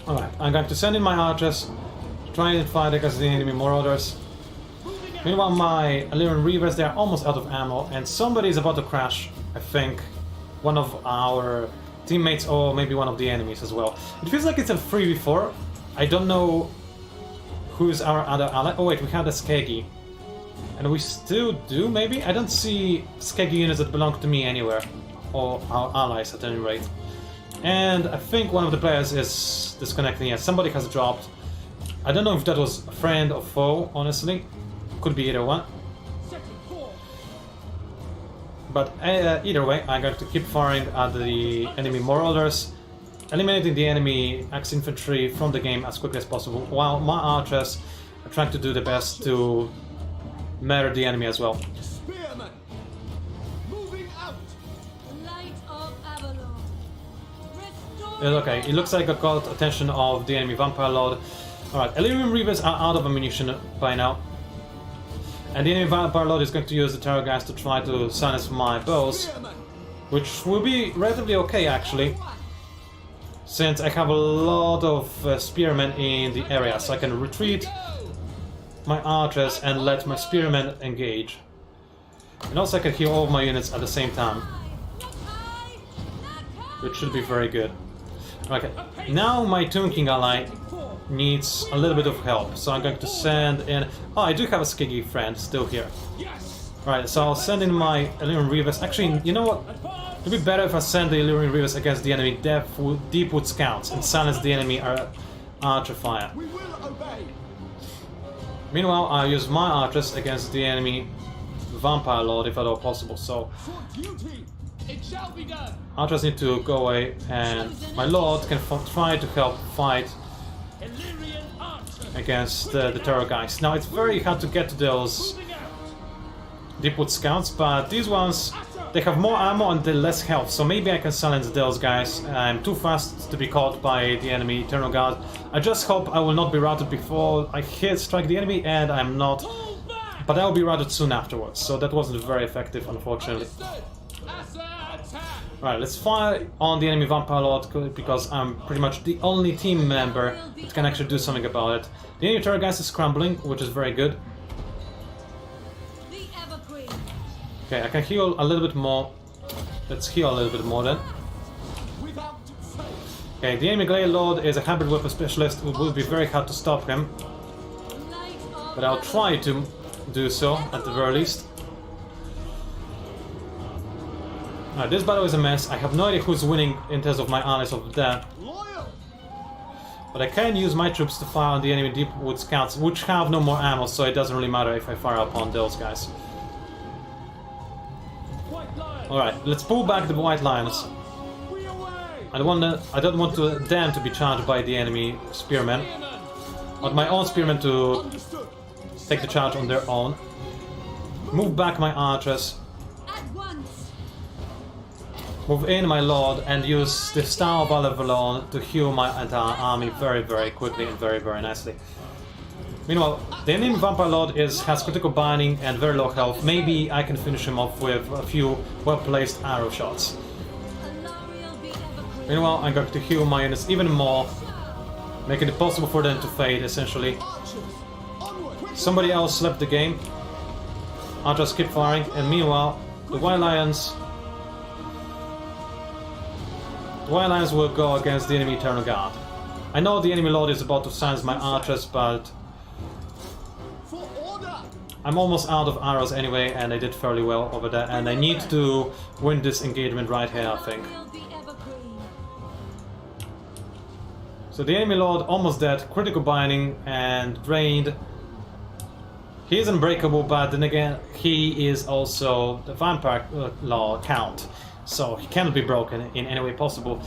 Alright, I'm going to send in my archers, try and fight against the enemy marauders. Meanwhile, my Illyrian Reavers, they are almost out of ammo, and somebody is about to crash, I think. One of our teammates, or maybe one of the enemies as well. It feels like it's a 3v4. I don't know who's our other ally. Oh wait, we had a Skeggy. And we still do, maybe? I don't see Skeggy units that belong to me anywhere. Or our allies, at any rate. And I think one of the players is disconnecting. Yeah, somebody has dropped. I don't know if that was a friend or foe, honestly. Could be either one. But either way, I'm going to keep firing at the enemy marauders, eliminating the enemy axe infantry from the game as quickly as possible, while my archers are trying to do the best to murder the enemy as well. Okay, it looks like I got attention of the enemy vampire lord. Alright, Illyrian Reavers are out of ammunition by now. And the enemy vampire lord is going to use the terror gas to try to silence my bows, which will be relatively okay actually, since I have a lot of spearmen in the area, so I can retreat my archers and let my spearmen engage. And also I can heal all of my units at the same time, which should be very good. Okay, now my Tomb King ally needs a little bit of help, so I'm going to send in... Oh, I do have a Skeggy friend still here. Right, so I'll send in my Illyrian Reavers. Actually, you know what? It would be better if I send the Illyrian Reavers against the enemy Deepwood Scouts and silence the enemy archer fire. Meanwhile, I'll use my archers against the enemy Vampire Lord if at all possible, so... Archers need to go away, and my Lord can try to help fight against the terror guys. Now, it's very hard to get to those Deepwood Scouts, but these ones, they have more ammo and they're less health, so maybe I can silence those guys. I'm too fast to be caught by the enemy Eternal Guard. I just hope I will not be routed before I strike the enemy, and I'm not. But I will be routed soon afterwards, so that wasn't very effective, unfortunately. Right, let's fire on the enemy Vampire Lord because I'm pretty much the only team member that can actually do something about it. The enemy Terrorgeist is scrambling, which is very good. Okay, I can heal a little bit more. Let's heal a little bit more then. Okay, the enemy Glade Lord is a hybrid weapon specialist. It will be very hard to stop him. But I'll try to do so at the very least. Alright, this battle is a mess. I have no idea who's winning in terms of my allies over there. But I can use my troops to fire on the enemy Deepwood Scouts, which have no more ammo, so it doesn't really matter if I fire upon those guys. Alright, let's pull back the White Lions. I don't want them to be charged by the enemy spearmen. I want my own spearmen to take the charge on their own. Move back my archers. Move in my lord and use the Star of Alevalon to heal my entire army very, very quickly and very, very nicely. Meanwhile, the enemy Vampire Lord has critical binding and very low health. Maybe I can finish him off with a few well-placed arrow shots. Meanwhile, I'm going to heal my units even more, making it possible for them to fade, essentially. Somebody else left the game. I'll just keep firing, and meanwhile, the White Lions will go against the enemy Eternal Guard. I know the enemy Lord is about to silence my archers, but I'm almost out of arrows anyway, and I did fairly well over there, and I need to win this engagement right here, I think. So the enemy Lord almost dead, critical binding and drained. He is unbreakable, but then again, he is also the Vampire Law Count, so he cannot be broken in any way possible.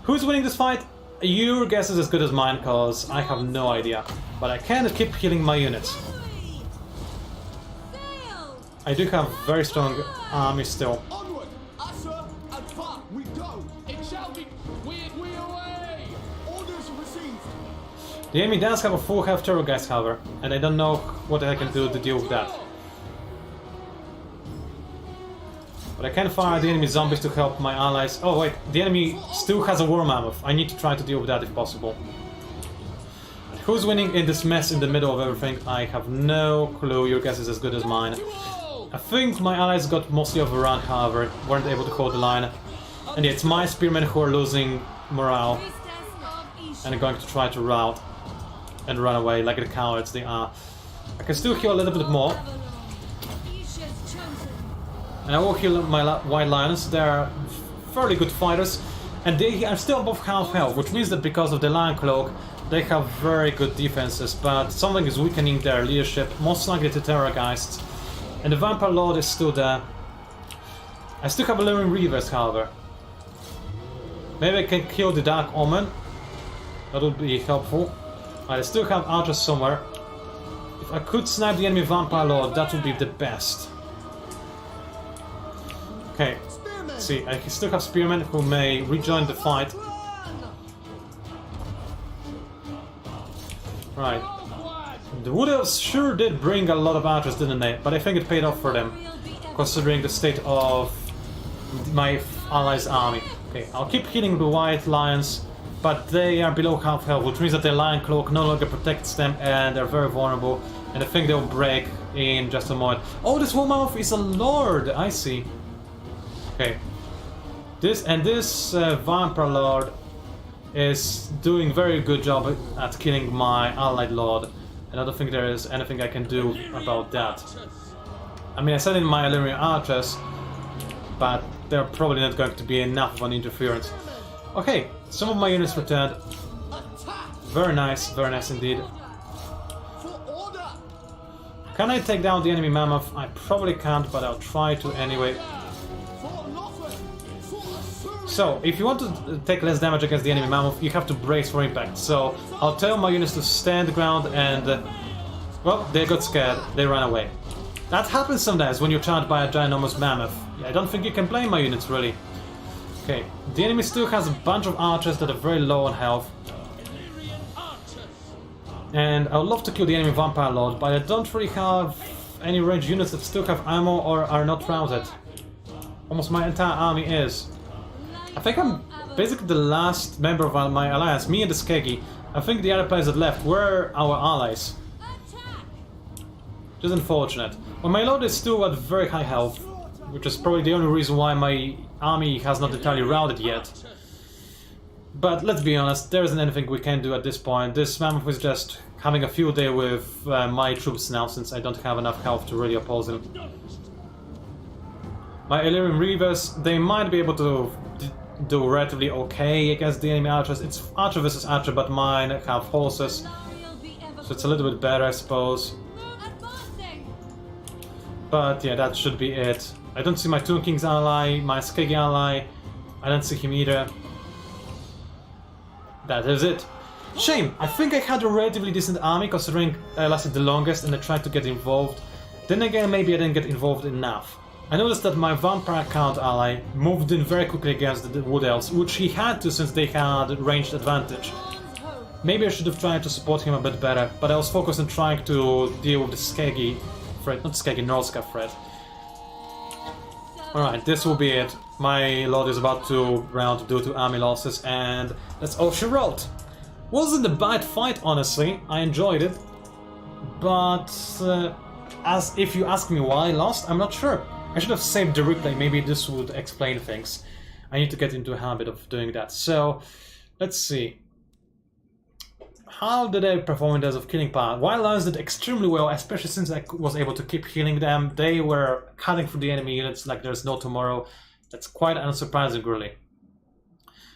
Who's winning this fight? Your guess is as good as mine, cause I have no idea. But I can keep healing my units. I do have very strong army still. The enemy does have a full health Terrorgeist, however, and I don't know what I can do to deal with that. But I can fire the enemy zombies to help my allies. Oh wait, the enemy still has a War Mammoth. I need to try to deal with that if possible. Who's winning in this mess in the middle of everything? I have no clue. Your guess is as good as mine. I think my allies got mostly overrun, however, weren't able to hold the line. And it's my spearmen who are losing morale and are going to try to rout and run away like the cowards they are. I can still heal a little bit more. And I will heal my White Lions. They are fairly good fighters. And they are still above half health, which means that because of the Lion Cloak, they have very good defenses. But something is weakening their leadership, most likely the Terrorgeists. And the Vampire Lord is still there. I still have a Luring Reavers, however. Maybe I can kill the Dark Omen. That would be helpful. I still have archers somewhere. If I could snipe the enemy Vampire Lord, that would be the best. Okay, let's see, I still have spearmen who may rejoin the fight. Right. The Wood Elves sure did bring a lot of archers, didn't they? But I think it paid off for them, considering the state of my allies' army. Okay, I'll keep hitting the White Lions, but they are below half health, which means that their Lion Cloak no longer protects them and they're very vulnerable. And I think they'll break in just a moment. Oh, this Warhammer is a Lord! I see. Okay. This Vampire Lord is doing very good job at killing my allied Lord. And I don't think there is anything I can do about that. I mean, I sent in my Illyrian archers, but they're probably not going to be enough of an interference. Okay, some of my units returned. Very nice indeed. Can I take down the enemy Mammoth? I probably can't, but I'll try to anyway. So, if you want to take less damage against the enemy Mammoth, you have to brace for impact. So, I'll tell my units to stand the ground and... well, they got scared, they ran away. That happens sometimes when you're charged by a ginormous Mammoth. I don't think you can blame my units, really. Okay, the enemy still has a bunch of archers that are very low on health. And I would love to kill the enemy Vampire Lord, but I don't really have any ranged units that still have ammo or are not routed. Almost my entire army is. I think I'm basically the last member of my alliance, me and the Skeggy. I think the other players that left were our allies. Which is unfortunate. Well, my lord is still at very high health, which is probably the only reason why my army has not entirely routed yet. But let's be honest, there isn't anything we can do at this point. This mammoth is just having a field day with my troops now, since I don't have enough health to really oppose him. My Illyrian Reavers, they might be able to do relatively okay against the enemy archers. It's archer versus archer, but mine have horses, so it's a little bit better, I suppose. But yeah, that should be it. I don't see my Tomb King's ally, my Skeggy ally. I don't see him either. That is it. Shame, I think I had a relatively decent army considering I lasted the longest and I tried to get involved. Then again, maybe I didn't get involved enough. I noticed that my Vampire Count ally moved in very quickly against the Wood Elves, which he had to since they had ranged advantage. Maybe I should have tried to support him a bit better, but I was focused on trying to deal with the Skeggy threat, not Skeggy, Norska threat. Alright, this will be it. My lord is about to round due to army losses, and that's all she wrote. Wasn't a bad fight, honestly. I enjoyed it, but as if you ask me why I lost, I'm not sure. I should have saved the replay. Maybe this would explain things. I need to get into a habit of doing that. So, let's see. How did I perform in terms of killing power? Wild Lions did extremely well, especially since I was able to keep healing them. They were cutting through the enemy units like there's no tomorrow. That's quite unsurprising, really.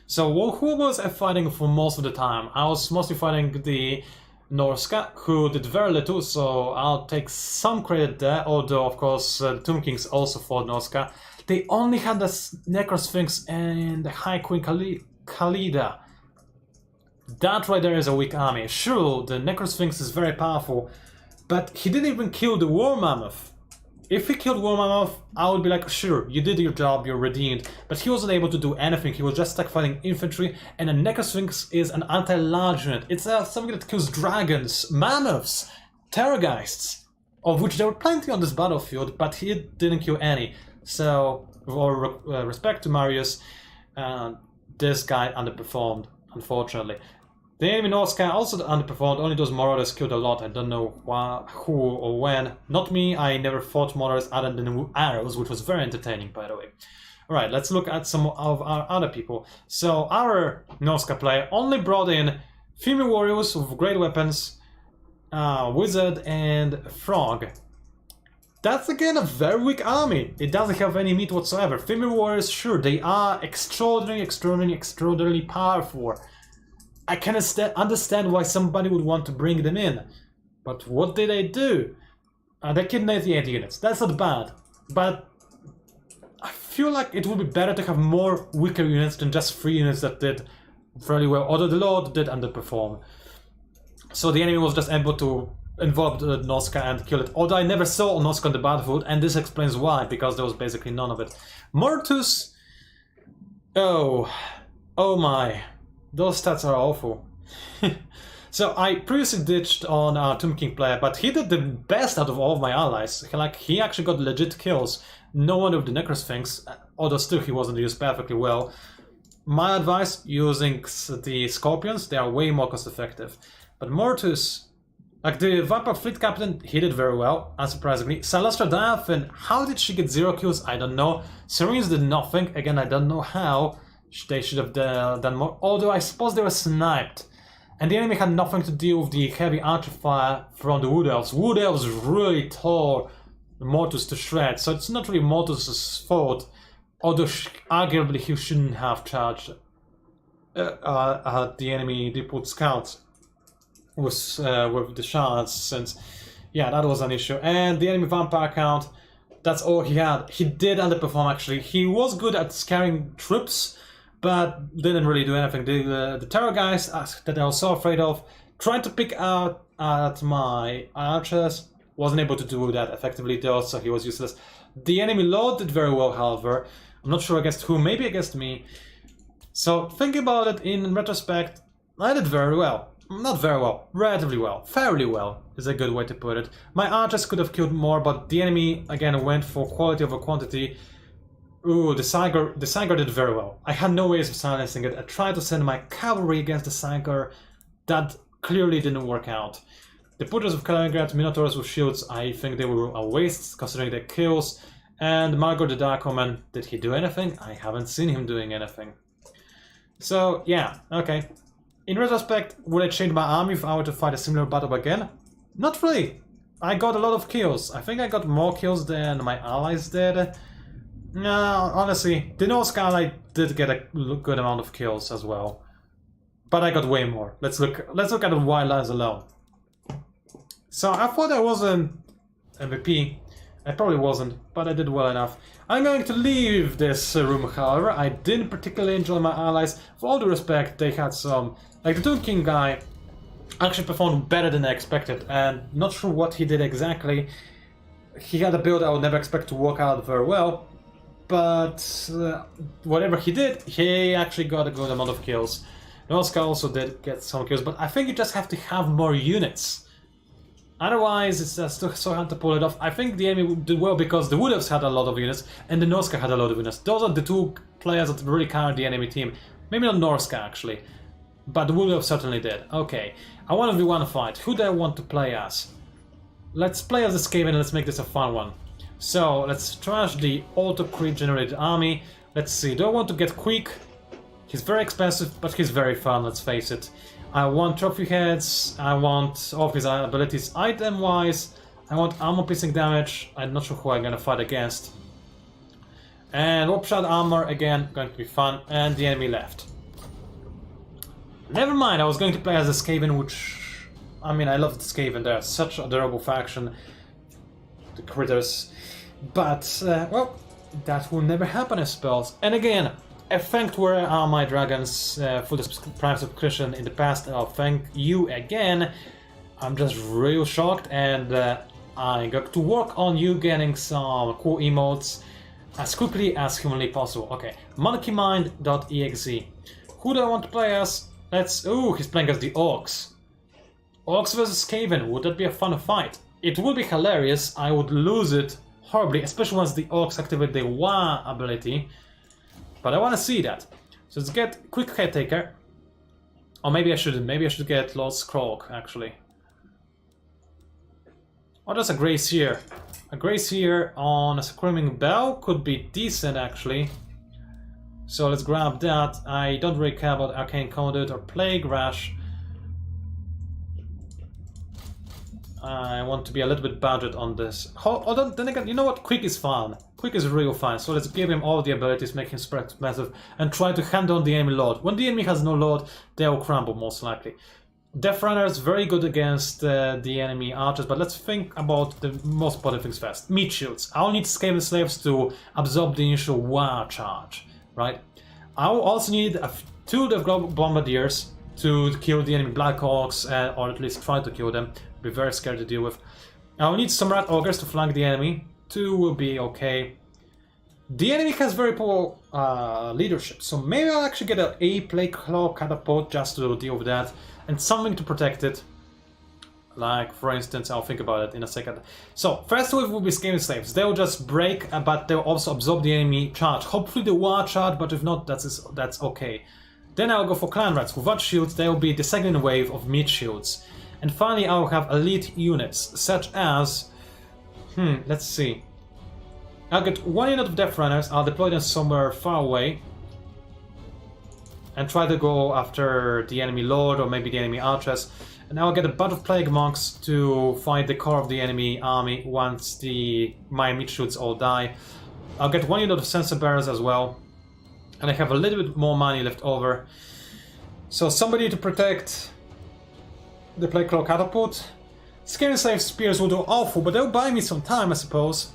So, who was I fighting for most of the time? I was mostly fighting the Norska, who did very little, so I'll take some credit there, although, of course, the Tomb Kings also fought Norska. They only had the Necrosphinx and the High Queen Khalida. That right there is a weak army. Sure, the Necrosphinx is very powerful, but he didn't even kill the War Mammoth. If he killed War Mammoth, I would be like, sure, you did your job, you're redeemed. But he wasn't able to do anything, he was just stuck fighting infantry, and a Necrosphinx is an anti-large unit. It's something that kills dragons, mammoths, terrorgeists, of which there were plenty on this battlefield, but he didn't kill any. So, with all respect to Marius, this guy underperformed, unfortunately. The enemy Norska also underperformed, only those Marauders killed a lot. I don't know who or when. Not me, I never fought Marauders other than arrows, which was very entertaining, by the way. Alright, let's look at some of our other people. So, our Norska player only brought in female warriors with great weapons, wizard and frog. That's again a very weak army. It doesn't have any meat whatsoever. Female warriors, sure, they are extraordinarily powerful. I can understand why somebody would want to bring them in. But what did they do? They kidnapped the 8 units. That's not bad. But I feel like it would be better to have more weaker units than just 3 units that did fairly well. Although the Lord did underperform. So the enemy was just able to involve the Norska and kill it. Although I never saw Norska on the battlefield, and this explains why, because there was basically none of it. Mortus... Oh my. Those stats are awful. So I previously ditched on our Tomb King player, but he did the best out of all of my allies. He actually got legit kills. No one with the Necrosphinx, although still he wasn't used perfectly well. My advice, using the Scorpions, they are way more cost effective. But Mortus, like the Vampire Fleet Captain, he did very well, unsurprisingly. Salastra Diaphin, how did she get 0 kills? I don't know. Syrenes did nothing, again I don't know how. They should have done more, although I suppose they were sniped. And the enemy had nothing to deal with the heavy archer fire from the Wood Elves. Wood Elves really tore Mortus to shreds, so it's not really Mortus's fault. Although arguably he shouldn't have charged the enemy depot scouts with the shards, since, yeah, that was an issue. And the enemy vampire count, that's all he had. He did underperform actually. He was good at scaring troops, but didn't really do anything. The terror guys that I was so afraid of, trying to pick out at my archers, wasn't able to do that effectively though, so he was useless. The enemy lord did very well, however. I'm not sure against who, maybe against me. So think about it in retrospect, I did very well. Not very well, relatively well, fairly well is a good way to put it. My archers could have killed more, but the enemy again went for quality over quantity. Ooh, the Saigar did very well. I had no ways of silencing it. I tried to send my cavalry against the Saigar. That clearly didn't work out. The Butchers of Kaliningrad, Minotaurs with shields, I think they were a waste considering their kills. And Margot the Dark Omen, did he do anything? I haven't seen him doing anything. So, yeah, okay. In retrospect, would I change my army if I were to fight a similar battle again? Not really. I got a lot of kills. I think I got more kills than my allies did. No, honestly, the Norse ally did get a good amount of kills as well. But I got way more. Let's look at the wildlands alone. So I thought I wasn't MVP. I probably wasn't, but I did well enough. I'm going to leave this room, however. I didn't particularly enjoy my allies. For all due respect, they had some... Like the Toon King guy actually performed better than I expected, and not sure what he did exactly. He had a build I would never expect to work out very well, but whatever he did, he actually got a good amount of kills. Norska also did get some kills, but I think you just have to have more units. Otherwise, it's just so hard to pull it off. I think the enemy did well because the Wood Elves had a lot of units, and the Norska had a lot of units. Those are the two players that really carried the enemy team. Maybe not Norska, actually. But the Wood Elves certainly did. Okay, I want to do one fight. Who do I want to play as? Let's play as the Skaven and let's make this a fun one. So, let's trash the auto-crit generated army. Let's see, do I want to get Quick? He's very expensive, but he's very fun, let's face it. I want trophy heads, I want all of his abilities item-wise, I want armor-piercing damage, I'm not sure who I'm gonna fight against. And warp shot armor, again, going to be fun, and the enemy left. Never mind, I was going to play as a Skaven, which... I mean, I love the Skaven, they're such a adorable faction. The critters. But, well, that will never happen, I suppose. And again, I thanked where are my dragons for this Prime subscription in the past. I'll thank you again. I'm just real shocked, and I got to work on you getting some cool emotes as quickly as humanly possible. Okay, monkeymind.exe. Who do I want to play as? Let's... Ooh, he's playing as the Orcs. Orcs versus Skaven, would that be a fun fight? It would be hilarious, I would lose it horribly, especially once the Orcs activate the Wah ability. But I want to see that. So let's get Quick Caretaker. Or maybe I shouldn't. Maybe I should get Lost Croak, actually. Or just a Gracier. A Gracier on a Screaming Bell could be decent, actually. So let's grab that. I don't really care about Arcane Conduit or Plague Rash. I want to be a little bit budget on this. Although, then again, you know what? Quick is fun. Quick is real fun. So let's give him all the abilities, make him super expensive, and try to hand down the enemy lord. When the enemy has no lord, they'll crumble most likely. Death Runner is very good against the enemy archers, but let's think about the most important things first. Meat shields. I'll need Skaven slaves to absorb the initial war charge, right? I'll also need two Death Bombardiers to kill the enemy Black Orcs, or at least try to kill them. Be very scared to deal with. I'll need some Rat Ogres to flank the enemy. 2 will be okay. The enemy has very poor leadership, so maybe I'll actually get a Plague Claw Catapult just to deal with that, and something to protect it. Like, for instance, I'll think about it in a second. So, first wave will be Skaven Slaves. They'll just break, but they'll also absorb the enemy charge. Hopefully the war charge, but if not, that's okay. Then I'll go for Clan Rats. Without shields, they'll be the second wave of meat shields. And finally, I'll have elite units, such as... let's see. I'll get 1 unit of Death Runners, I'll deploy them somewhere far away. And try to go after the enemy lord, or maybe the enemy archers. And I'll get a bunch of Plague Monks to fight the core of the enemy army once my meat shields all die. I'll get 1 unit of Censer Bearers as well. And I have a little bit more money left over. So somebody to protect the Plague Claw Catapult. Skaven Slave Spears will do awful, but they'll buy me some time, I suppose.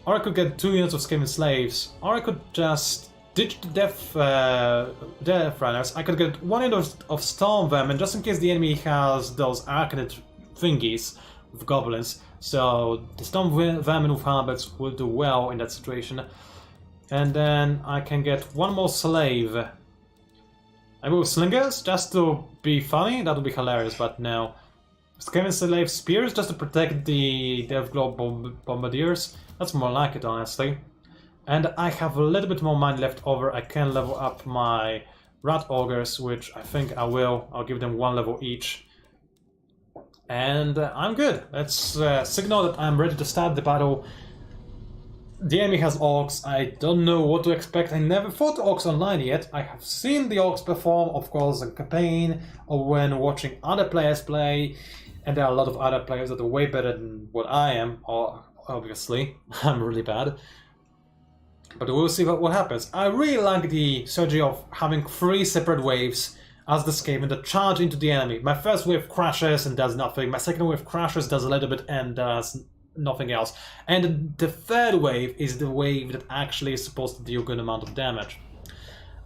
Or I could get 2 units of Skaven Slaves. Or I could just ditch the Death Runners. I could get 1 unit of Storm Vermin, just in case the enemy has those Arcanid thingies with goblins. So the Storm Vermin with halberds will do well in that situation. And then I can get 1 more slave. I will slingers just to be funny, that would be hilarious, but no. Skaven Slave Spears just to protect the Deathglow Bombardiers. That's more like it, honestly. And I have a little bit more money left over. I can level up my Rat Augurs, which I think I will. I'll give them 1 level each. And I'm good. Let's signal that I'm ready to start the battle. The enemy has orcs. I don't know what to expect. I never fought orcs online yet. I have seen the orcs perform, of course, in campaign or when watching other players play. And there are a lot of other players that are way better than what I am, or obviously. I'm really bad. But we'll see what happens. I really like the strategy of having 3 separate waves as the Skaven that charge into the enemy. My first wave crashes and does nothing. My second wave crashes, does a little bit and does nothing else. And the third wave is the wave that actually is supposed to deal a good amount of damage.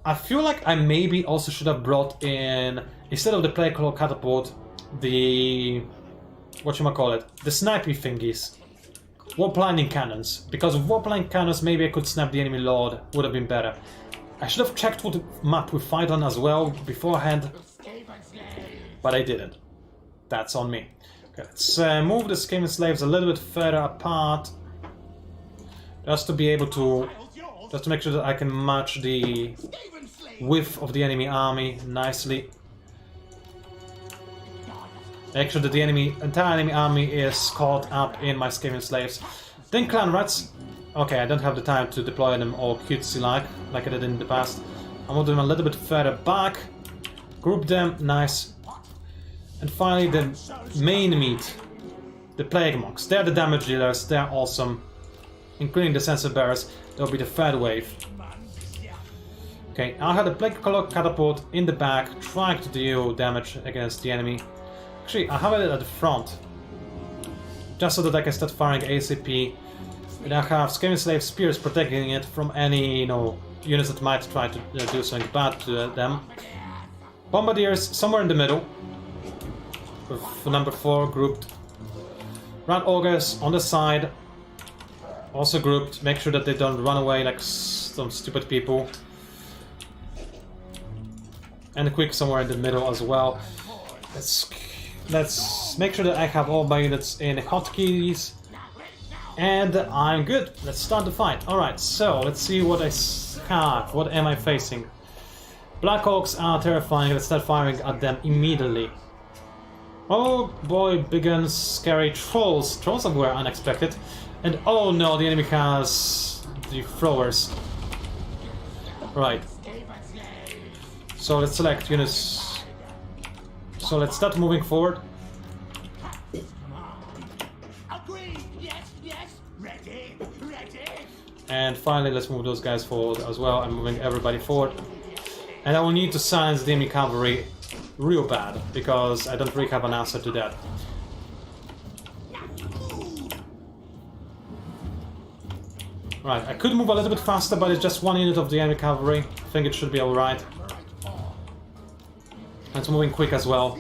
I feel like I maybe also should have brought in, instead of the plague cloak catapult, the... whatchamacallit, the snipey thingies. Warp lightning cannons. Because with warp lightning cannons maybe I could snap the enemy lord, would have been better. I should have checked what map we fight on as well beforehand, but I didn't. That's on me. Okay, let's move the Skaven slaves a little bit further apart, just to be able to, just to make sure that I can match the width of the enemy army nicely. Make sure that the entire enemy army is caught up in my Skaven slaves. Then clan rats. Okay, I don't have the time to deploy them all cutesy-like I did in the past. I'll move them a little bit further back. Group them, nice. And finally the main meat. The Plague Monks. They're the damage dealers, they're awesome. Including the Sensor Bearers, they'll be the third wave. Okay, I had a Plague Cloak catapult in the back, trying to deal damage against the enemy. Actually, I have it at the front. Just so that I can start firing ACP. And I have Skaven Slave Spears protecting it from any, units that might try to do something bad to them. Bombardiers somewhere in the middle. With number 4 grouped. Rat Augurs on the side. Also grouped. Make sure that they don't run away like some stupid people. And a quick somewhere in the middle as well. Let's make sure that I have all my units in hotkeys. And I'm good. Let's start the fight. Alright, so let's see what I have. What am I facing? Black Orcs are terrifying. Let's start firing at them immediately. Oh boy, big and scary trolls. Trolls were unexpected. And oh no, the enemy has the throwers. Right. So let's select units. So let's start moving forward. And finally, let's move those guys forward as well. I'm moving everybody forward. And I will need to silence the enemy cavalry real bad, because I don't really have an answer to that. Right, I could move a little bit faster, but it's just 1 unit of the enemy cavalry. I think it should be alright. And it's moving quick as well.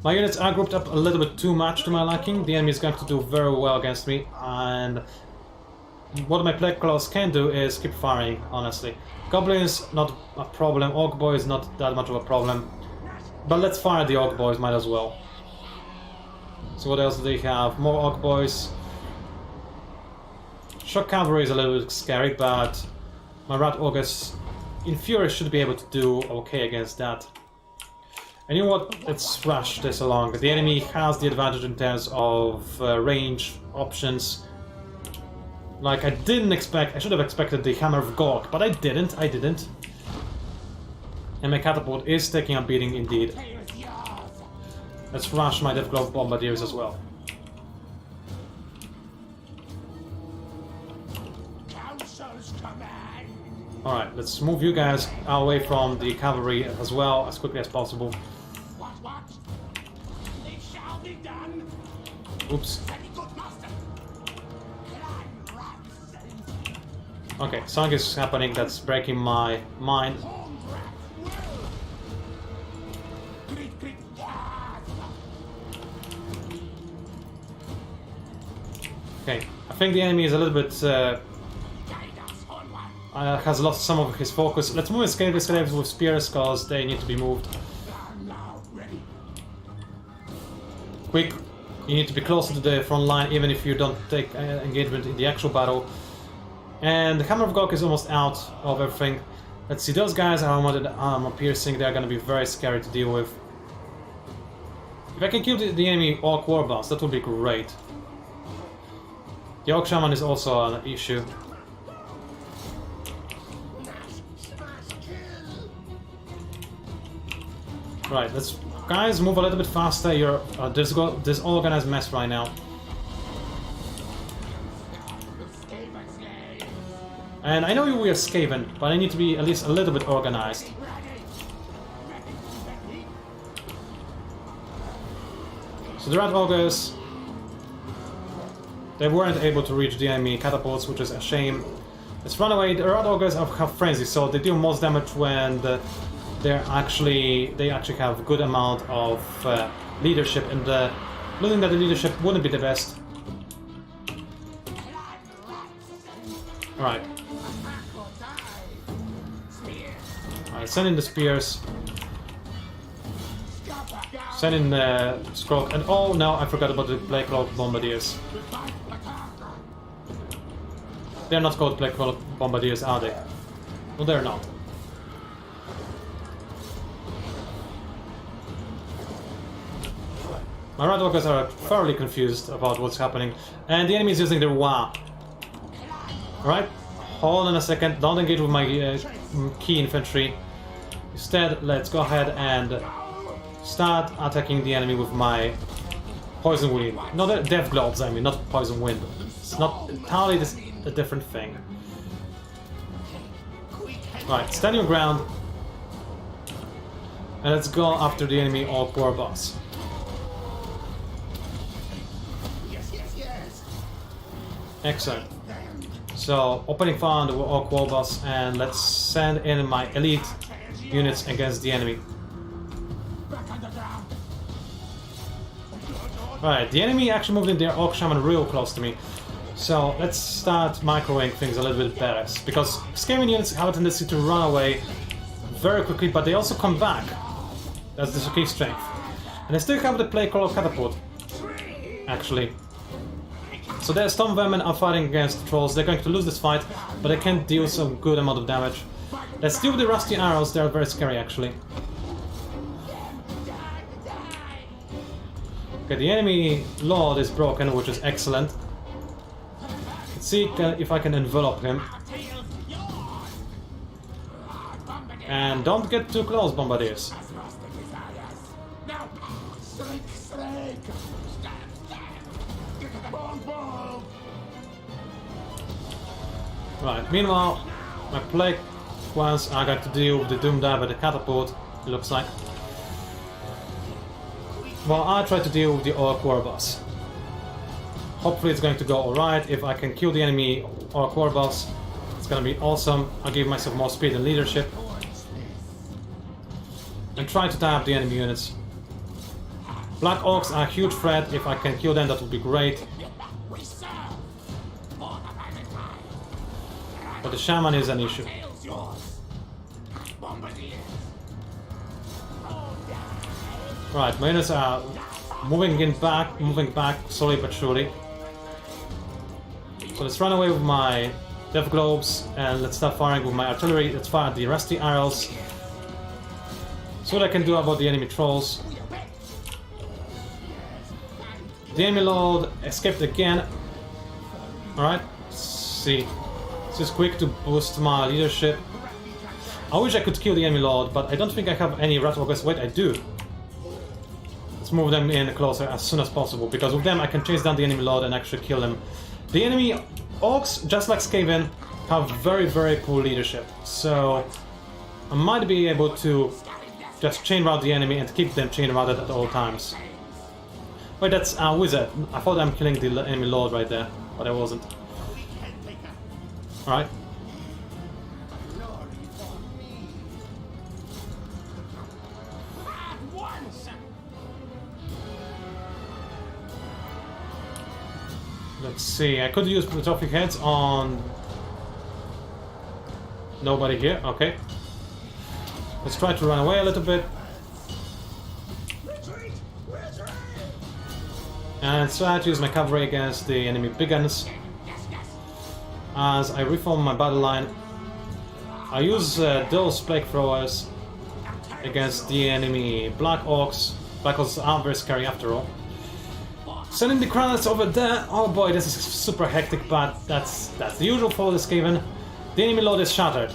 My units are grouped up a little bit too much to my liking. The enemy is going to do very well against me, and what my Plague Claws can do is keep firing, honestly. Goblins, not a problem. Orc Boys, not that much of a problem. But let's fire the Orc Boys, might as well. So what else do they have? More Orc Boys. Shock Cavalry is a little bit scary, but my Rat Augurs in Fury should be able to do okay against that. And you know what? Let's rush this along. The enemy has the advantage in terms of range options. Like, I didn't expect... I should have expected the Hammer of Gork, but I didn't. And my catapult is taking a beating indeed. Let's rush my Deathglove Bombardiers as well. Alright, let's move you guys away from the cavalry as well, as quickly as possible. Oops. Okay, something is happening that's breaking my mind. Okay, I think the enemy is a little bit has lost some of his focus. Let's move Skaven slaves with spears, because they need to be moved. Quick, you need to be closer to the front line, even if you don't take engagement in the actual battle. And the Hammer of Gog is almost out of everything. Let's see, those guys are armored armor piercing, they're gonna be very scary to deal with. If I can kill the enemy Orc War Boss, that would be great. The Orc Shaman is also an issue. Right, let's guys move a little bit faster. You're this organized mess right now. And I know we are Skaven, but I need to be at least a little bit organized. So the Rat Augurs, they weren't able to reach the enemy catapults, which is a shame. Let's run away. The Rat Augurs have frenzy, so they deal most damage when they actually have a good amount of leadership, and losing that the leadership wouldn't be the best. Alright. Alright, send in the spears. Send in the scroll, and oh no, I forgot about the Plague Cloak Bombardiers. They're not called Plague Cloak Bombardiers, are they? No, they're not. My Rat Walkers are thoroughly confused about what's happening, and the enemy is using their Wa. Alright, hold on a second, don't engage with my key infantry. Instead, let's go ahead and start attacking the enemy with my Poison Wind. No, the Death Globes, I mean, not Poison Wind. It's not entirely a different thing. Right, stand your ground. And let's go after the enemy Orc War Boss. Excellent. So, opening fire on the Orc War Boss, and let's send in my elite units against the enemy. Right, the enemy actually moved in their Orc Shaman real close to me. So let's start microwaving things a little bit better. Because Skaven units have a tendency to run away very quickly, but they also come back. That's the key strength. And I still have the Plague Cloak Catapult, actually. So their Storm Vermin are fighting against the Trolls. They're going to lose this fight, but they can deal some good amount of damage. Let's deal with the Rusty Arrows. They're very scary, actually. Okay, the enemy Lord is broken, which is excellent. Let's see if I can envelop him. And don't get too close, Bombardiers. Right, meanwhile, my Plague ones are going to deal with the Doom Diver, the catapult, it looks like. Well, I'll try to deal with the Orc War Boss. Hopefully it's going to go alright. If I can kill the enemy Orc War Boss, it's gonna be awesome. I'll give myself more speed and leadership. And try to tie up the enemy units. Black Orcs are a huge threat. If I can kill them, that would be great. But the Shaman is an issue. Right, my units are moving back slowly but surely. So let's run away with my Death Globes and let's start firing with my artillery. Let's fire the Rusty Arrows. See what I can do about the enemy Trolls. The enemy Lord escaped again. Alright, see. This is quick to boost my leadership. I wish I could kill the enemy Lord, but I don't think I have any Rat Walkers. Wait, I do. Let's move them in closer as soon as possible, because with them I can chase down the enemy Lord and actually kill him. The enemy Orcs, just like Skaven, have very, very poor leadership. So I might be able to just chain route the enemy and keep them chain routed at all times. Wait, that's a wizard. I thought I'm killing the enemy Lord right there, but I wasn't. Alright. Let's see, I could use trophy heads on... Nobody here, okay. Let's try to run away a little bit. And try to use my cavalry against the enemy big guns. as I reform my battle line. I use those plague throwers against the enemy Black Orcs. Black Orcs are very scary after all. Sending the granats over there. Oh boy, this is super hectic, but that's the usual for this Skaven. The enemy load is shattered,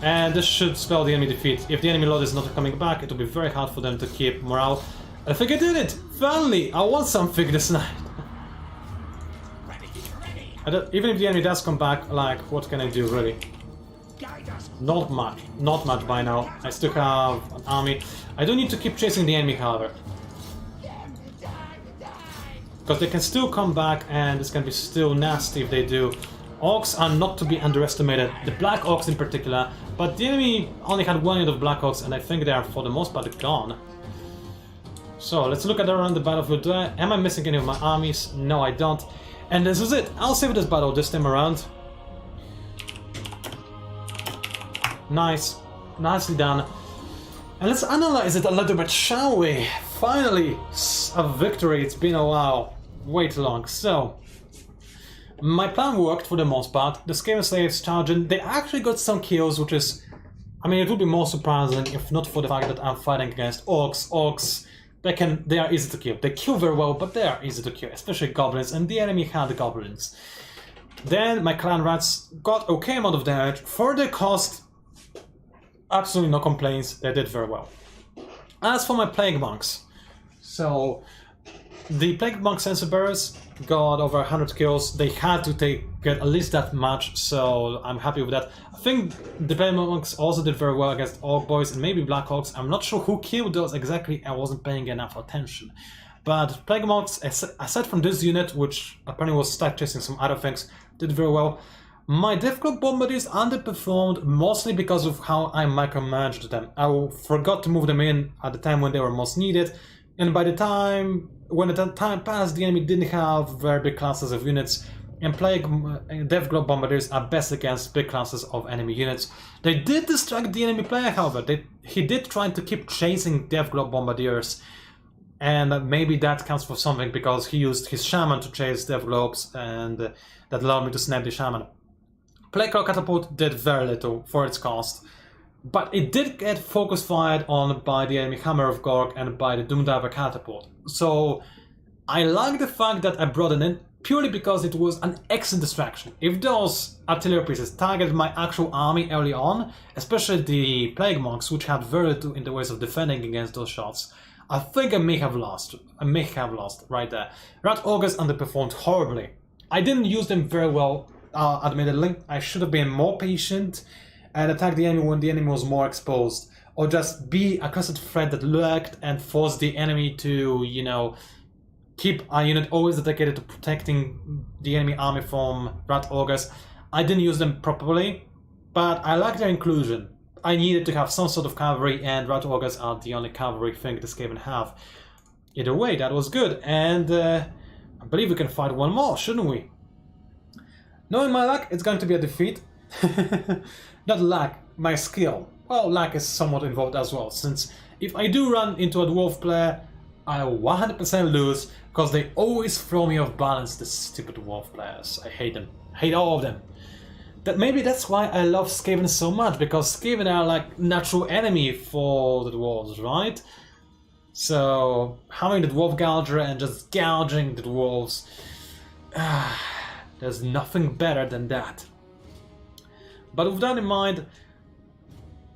and this should spell the enemy defeat. If the enemy load is not coming back, it will be very hard for them to keep morale. I think I did it! Finally! I want something this night! Even if the enemy does come back, like, what can I do, really? Not much. Not much by now. I still have an army. I don't need to keep chasing the enemy, however. Because they can still come back, and it's gonna be still nasty if they do. Orcs are not to be underestimated, the Black Orcs in particular, but the enemy only had one unit of Black Orcs, and I think they are for the most part gone. So let's look at around the battlefield there. Am I missing any of my armies? No, I don't. And this is it. I'll save this battle this time around. Nice. Nicely done. And let's analyze it a little bit, shall we? Finally, a victory. It's been a while. Way too long. So, my plan worked for the most part. The Skaven slaves charging. They actually got some kills, which is... I mean, it would be more surprising if not for the fact that I'm fighting against Orcs. Orcs, they are easy to kill. They kill very well, but they are easy to kill, especially goblins, and the enemy had the goblins. Then my clan rats got okay amount of damage. For the cost, absolutely no complaints. They did very well. As for my plague monks, so the plague monk sensor bearers got over 100 kills. They had to get at least that much, so I'm happy with that. I think the plague monks also did very well against Orc boys and maybe Black Orcs. I'm not sure who killed those exactly. I wasn't paying enough attention. But plague monks, aside from this unit, which apparently was stuck chasing some other things, did very well. My Deathclaw bombardiers underperformed mostly because of how I micromanaged them. I forgot to move them in at the time when they were most needed, and by the time when the time passed, the enemy didn't have very big classes of units, and Deathclaw bombardiers are best against big classes of enemy units. They did distract the enemy player, however. He did try to keep chasing Deathclaw bombardiers, and maybe that counts for something because he used his shaman to chase Deathclaws, and that allowed me to snap the shaman. Plagueclaw Catapult did very little for its cost, but it did get focus fired on by the enemy Hammer of Gork and by the Doomdiver Catapult. So I like the fact that I brought it in purely because it was an excellent distraction. If those artillery pieces targeted my actual army early on, especially the Plague Monks, which had very little in the ways of defending against those shots, I think I may have lost. Right there. Rat Ogres underperformed horribly. I didn't use them very well. Admittedly, I should have been more patient and attack the enemy when the enemy was more exposed, or just be a constant threat that lurked and forced the enemy to, you know, keep a unit always dedicated to protecting the enemy army from Rat Ogres. I didn't use them properly, but I like their inclusion. I needed to have some sort of cavalry, and Rat Ogres are the only cavalry thing this Skaven have. Either way, that was good, and I believe we can fight one more, shouldn't we? Knowing my luck, it's going to be a defeat. Not luck, my skill. Well, luck is somewhat involved as well, since if I do run into a dwarf player, I 100% lose, because they always throw me off balance, the stupid dwarf players. I hate them. I hate all of them. Maybe that's why I love Skaven so much, because Skaven are like natural enemy for the dwarves, right? So, having the dwarf gouger and just gouging the dwarves... there's nothing better than that. But with that in mind,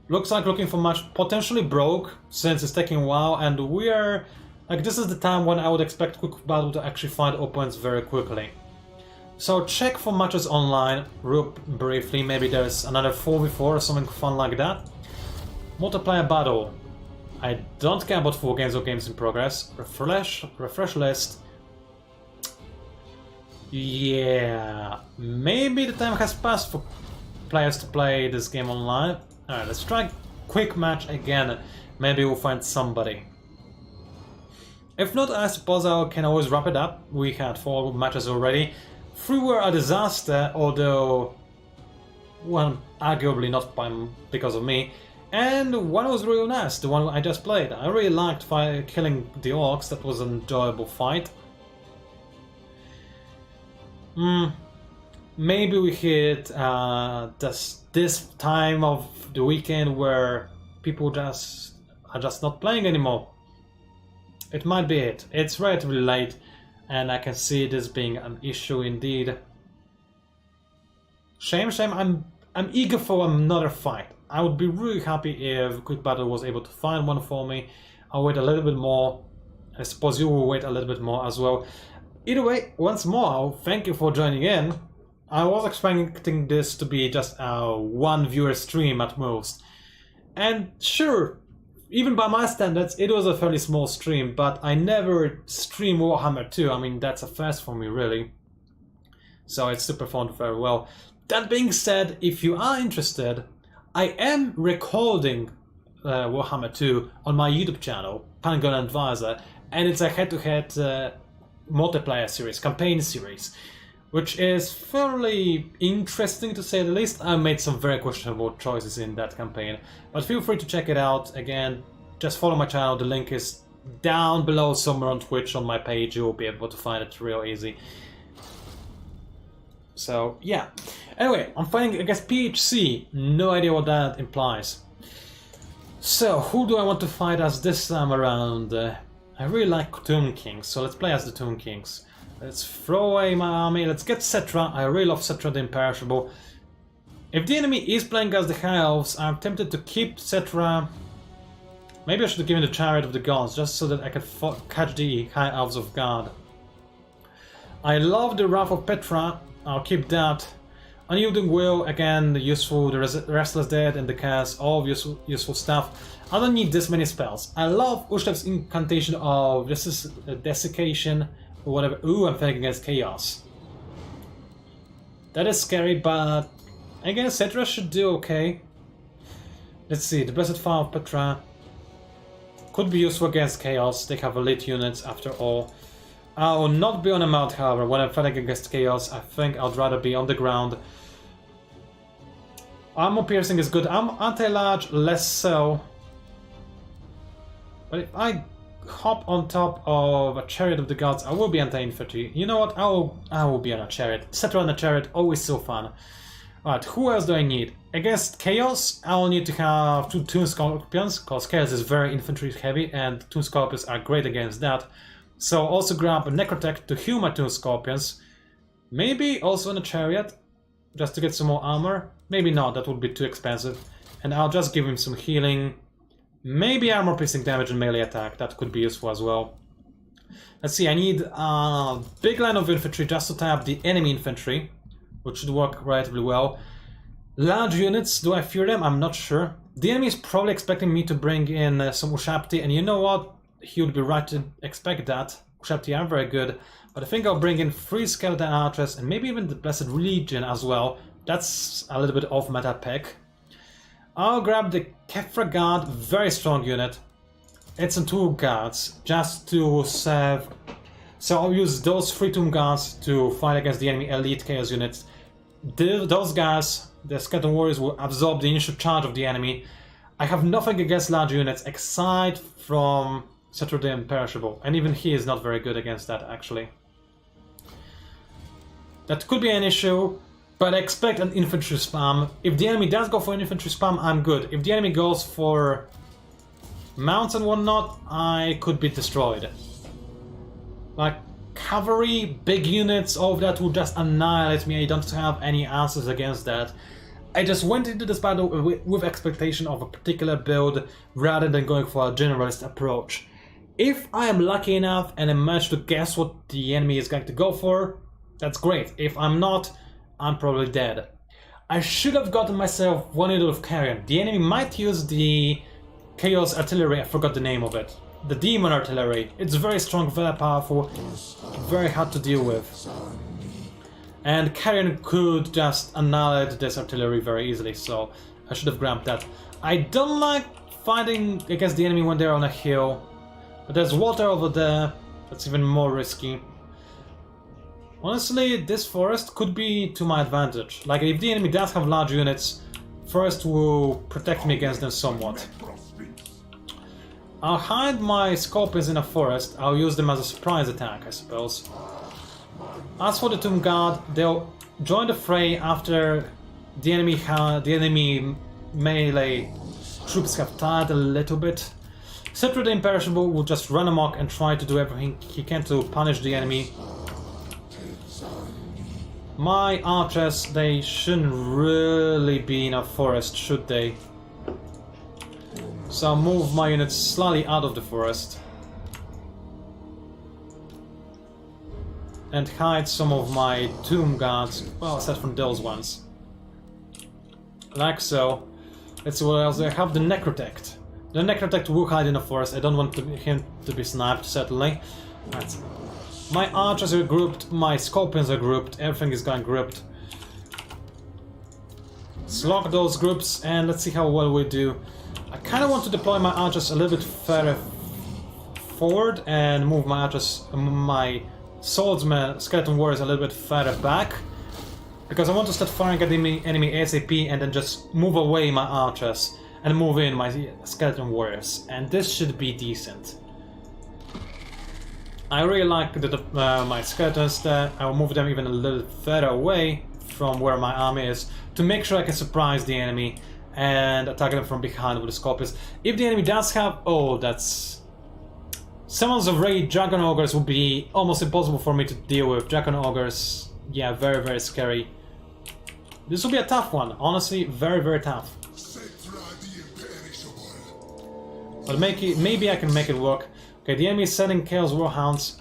looks like looking for much potentially broke, since it's taking a while, and we're... like, this is the time when I would expect Quick Battle to actually find opponents very quickly. So check for matches online, real briefly, maybe there's another 4v4 or something fun like that. Multiplayer battle. I don't care about full games or games in progress. Refresh list. Yeah, maybe the time has passed for players to play this game online. Alright, let's try quick match again. Maybe we'll find somebody. If not, I suppose I can always wrap it up. We had 4 matches already. 3 were a disaster, although one arguably not because of me. And one was real nice, the one I just played. I really liked killing the orcs. That was an enjoyable fight. maybe we hit this time of the weekend where people are just not playing anymore. It might be it. It's relatively late, and I can see this being an issue indeed. Shame. I'm eager for another fight. I would be really happy if Quick Battle was able to find one for me. I'll wait a little bit more. I suppose you will wait a little bit more as well. Either way, once more, thank you for joining in. I was expecting this to be just a one viewer stream at most. And sure, even by my standards, it was a fairly small stream, but I never stream Warhammer 2. I mean, that's a first for me, really. So it still performed very well. That being said, if you are interested, I am recording Warhammer 2 on my YouTube channel, PANCZASU Advisor, and it's a head-to-head multiplayer series, campaign series, which is fairly interesting to say the least. I made some very questionable choices in that campaign, but feel free to check it out. Again, just follow my channel, the link is down below somewhere on Twitch on my page, you'll be able to find it real easy. So yeah, anyway, I'm fighting against PHC, no idea what that implies. So, who do I want to fight as this time around? I really like Tomb Kings, so let's play as the Tomb Kings. Let's throw away my army, let's get Cetra. I really love Cetra the Imperishable. If the enemy is playing as the High Elves, I'm tempted to keep Cetra. Maybe I should have given the Chariot of the Gods, just so that I could catch the High Elves of God. I love the Wrath of Petra, I'll keep that. Unyielding Will, again, useful, the Restless Dead and the Curse, all useful stuff. I don't need this many spells. I love Ushlev's incantation of Desiccation, or whatever. Ooh, I'm fighting against Chaos. That is scary, but I guess Cetra should do okay. Let's see, the Blessed Fire of Petra could be useful against Chaos. They have elite units after all. I will not be on a mount, however. When I'm fighting against Chaos, I think I'd rather be on the ground. Armor piercing is good. Anti-large, less so. But if I hop on top of a Chariot of the Gods, I will be anti-infantry. You know what? I will be on a Chariot. Cetra on a Chariot, always so fun. Alright, who else do I need? Against Chaos, I will need to have 2 Toon Scorpions, because Chaos is very infantry heavy, and Toon Scorpions are great against that. So also grab a Necrotech to heal my Toon Scorpions. Maybe also on a Chariot, just to get some more armor. Maybe not, that would be too expensive. And I'll just give him some healing. Maybe armor piercing damage and melee attack, that could be useful as well. Let's see, I need a big line of infantry just to tap the enemy infantry, which should work relatively well. Large units, do I fear them? I'm not sure. The enemy is probably expecting me to bring in some Ushabti, and you know what? He would be right to expect that. Ushabti are very good, but I think I'll bring in 3 Skeleton Archers and maybe even the Blessed Legion as well. That's a little bit off meta pick. I'll grab the Kefra Guard, very strong unit. It's in 2 guards, just to save. So I'll use those 3 Tomb Guards to fight against the enemy elite Chaos units. Those guys, the Skeleton Warriors, will absorb the initial charge of the enemy. I have nothing against large units aside from Cetra the Imperishable, and even he is not very good against that, actually. That could be an issue, but I expect an infantry spam. If the enemy does go for an infantry spam, I'm good. If the enemy goes for mounts and whatnot, I could be destroyed. Like, cavalry, big units, all of that will just annihilate me. I don't have any answers against that. I just went into this battle with expectation of a particular build rather than going for a generalist approach. If I am lucky enough and I manage to guess what the enemy is going to go for, that's great. If I'm not, I'm probably dead. I should have gotten myself 1 unit of Carrion. The enemy might use the Chaos Artillery, I forgot the name of it. The Demon Artillery. It's very strong, very powerful, very hard to deal with. And Carrion could just annihilate this artillery very easily, so I should have grabbed that. I don't like fighting against the enemy when they're on a hill, but there's water over there, that's even more risky. Honestly, this forest could be to my advantage. Like, if the enemy does have large units, forest will protect me against them somewhat. I'll hide my Scorpions in a forest, I'll use them as a surprise attack, I suppose. As for the Tomb Guard, they'll join the fray after the enemy melee troops have tired a little bit. Cetra the Imperishable will just run amok and try to do everything he can to punish the enemy. My archers, they shouldn't really be in a forest, should they? So I'll move my units slightly out of the forest. And hide some of my tomb guards, well, aside from those ones. Like so. Let's see what else. I have the Necrotect. The Necrotect will hide in the forest. I don't want him to be sniped, certainly. Right. My archers are grouped, my scorpions are grouped, everything is going grouped. Let's lock those groups and let's see how well we do. I kind of want to deploy my archers a little bit further forward and move my archers, my swordsmen, skeleton warriors a little bit further back. Because I want to start firing at the enemy ASAP and then just move away my archers and move in my skeleton warriors. And this should be decent. I really like my skeletons there. I will move them even a little further away from where my army is to make sure I can surprise the enemy and attack them from behind with the scorpions. If the enemy does have... oh, that's... summons of raid dragon ogres would be almost impossible for me to deal with. Dragon ogres, yeah, very, very scary. This will be a tough one, honestly, very, very tough. But maybe I can make it work. Okay, the enemy is sending Chaos Warhounds.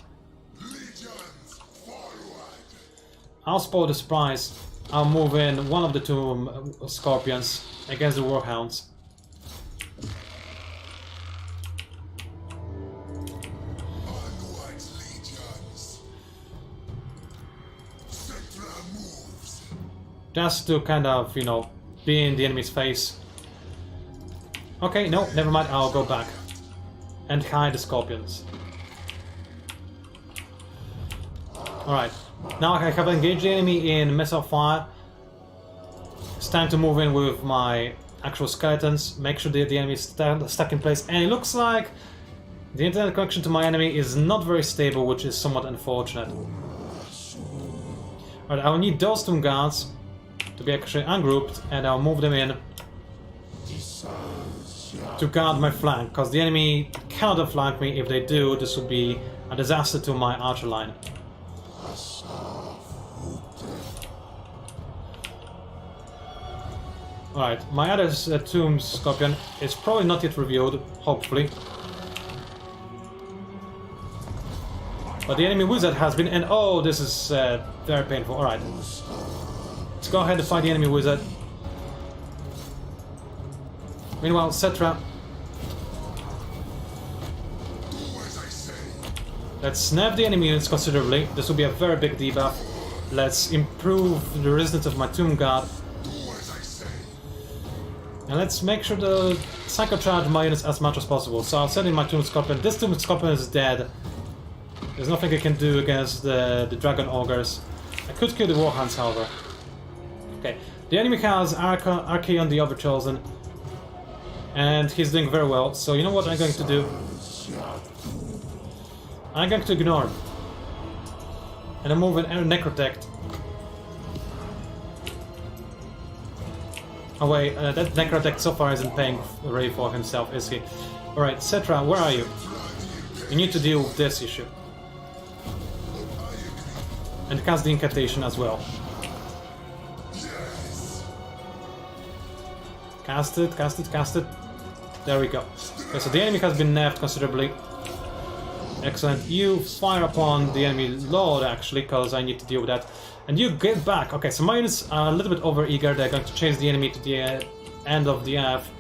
I'll spoil the surprise. I'll move in one of the two Scorpions against the Warhounds. Just to kind of, you know, be in the enemy's face. Okay, no, never mind, I'll go back. And hide the Scorpions. Alright, now I have engaged the enemy in missile fire. It's time to move in with my actual skeletons, make sure that the enemy is stuck in place. And it looks like the internet connection to my enemy is not very stable, which is somewhat unfortunate. Alright, I will need those tomb guards to be actually ungrouped, and I'll move them in to guard my flank, because the enemy cannot flank me. If they do, this would be a disaster to my archer line. Alright, my other tomb scorpion is probably not yet revealed, hopefully. But the enemy wizard has been, and oh, this is very painful. Alright. Let's go ahead and fight the enemy wizard. Meanwhile, Cetra. Let's nerf the enemy units considerably. This will be a very big debuff. Let's improve the resistance of my tomb guard. And let's make sure to psychocharge my units as much as possible. So I'll send in my tomb scorpion. This tomb scorpion is dead. There's nothing I can do against the dragon ogres. I could kill the warhounds, however. Okay, the enemy has Archaon the Overchosen, and he's doing very well, so you know what I'm going to do? I'm going to ignore him. And I'm moving Necrotect away. That Necrotect so far isn't paying really for himself, is he? Alright, Cetra, where are you? You need to deal with this issue. And cast the incantation as well. Cast it, cast it, cast it. There we go. Okay, so the enemy has been nerfed considerably. Excellent. You fire upon the enemy lord, actually, because I need to deal with that. And you get back. Okay, so my units are a little bit over-eager. They're going to chase the enemy to the end of the earth.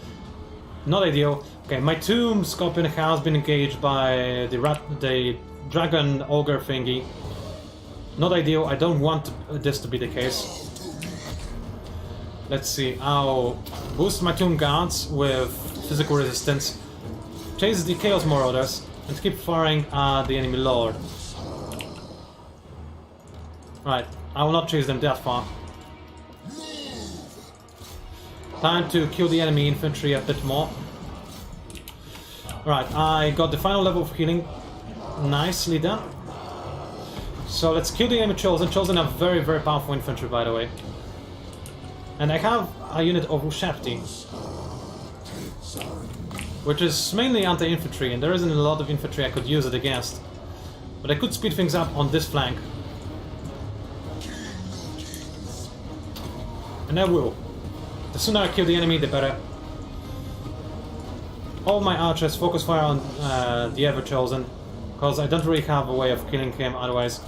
Not ideal. Okay, my tomb scorpion has been engaged by the dragon ogre thingy. Not ideal. I don't want this to be the case. Let's see, I'll boost my tomb guards with physical resistance, chase the Chaos Marauders, and keep firing at the enemy lord. Right, I will not chase them that far. Time to kill the enemy infantry a bit more. Right, I got the final level of healing. Nicely done. So let's kill the enemy Chosen. Chosen are very, very powerful infantry, by the way. And I have a unit of Rushefti, which is mainly anti-infantry, and there isn't a lot of infantry I could use it against. But I could speed things up on this flank. And I will. The sooner I kill the enemy, the better. All my archers focus fire on the Ever Chosen, because I don't really have a way of killing him otherwise.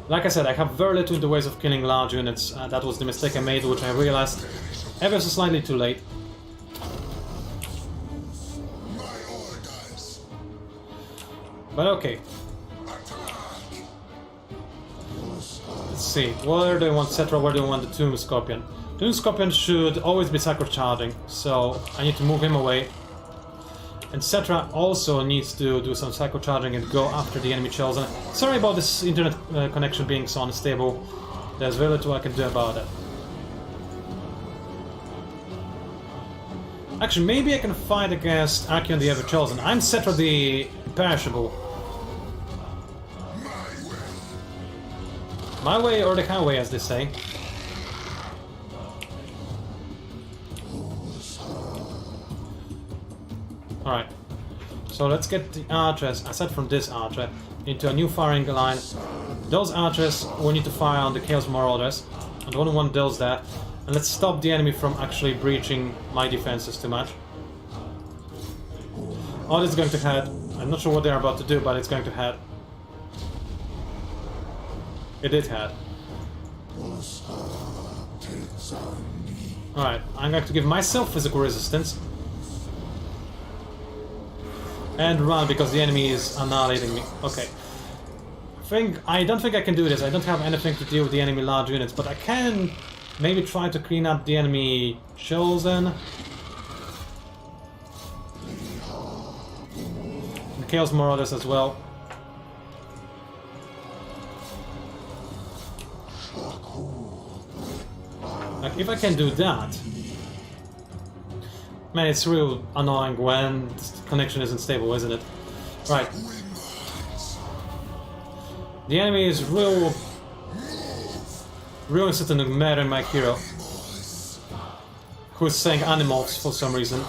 Like I said, I have very little in the ways of killing large units. That was the mistake I made, which I realized ever so slightly too late. But okay. Let's see, where do I want Cetra, where do I want the Tomb Scorpion? Tomb Scorpion should always be Sacro Charging, so I need to move him away. And Cetra also needs to do some Sacro Charging and go after the enemy Chosen. Sorry about this internet connection being so unstable. There's very little I can do about it. Actually, maybe I can fight against Archeon the Ever Chosen. I'm Cetra the Imperishable. My way or the highway, as they say. Alright, so let's get the archers, aside from this archer, into a new firing line. Those archers will need to fire on the Chaos Marauders. I don't want those there. And let's stop the enemy from actually breaching my defenses too much. Oh, this is going to head. I'm not sure what they're about to do, but it's going to head. It did head. Alright, I'm going to give myself physical resistance. And run, because the enemy is annihilating me. Okay. I don't think I can do this. I don't have anything to deal with the enemy large units, but I can maybe try to clean up the enemy Chosen. The Chaos Marauders as well. Like, if I can do that... Man, it's real annoying when the connection isn't stable, isn't it? Right. The enemy is real insistent on murdering my hero, who's saying animals for some reason.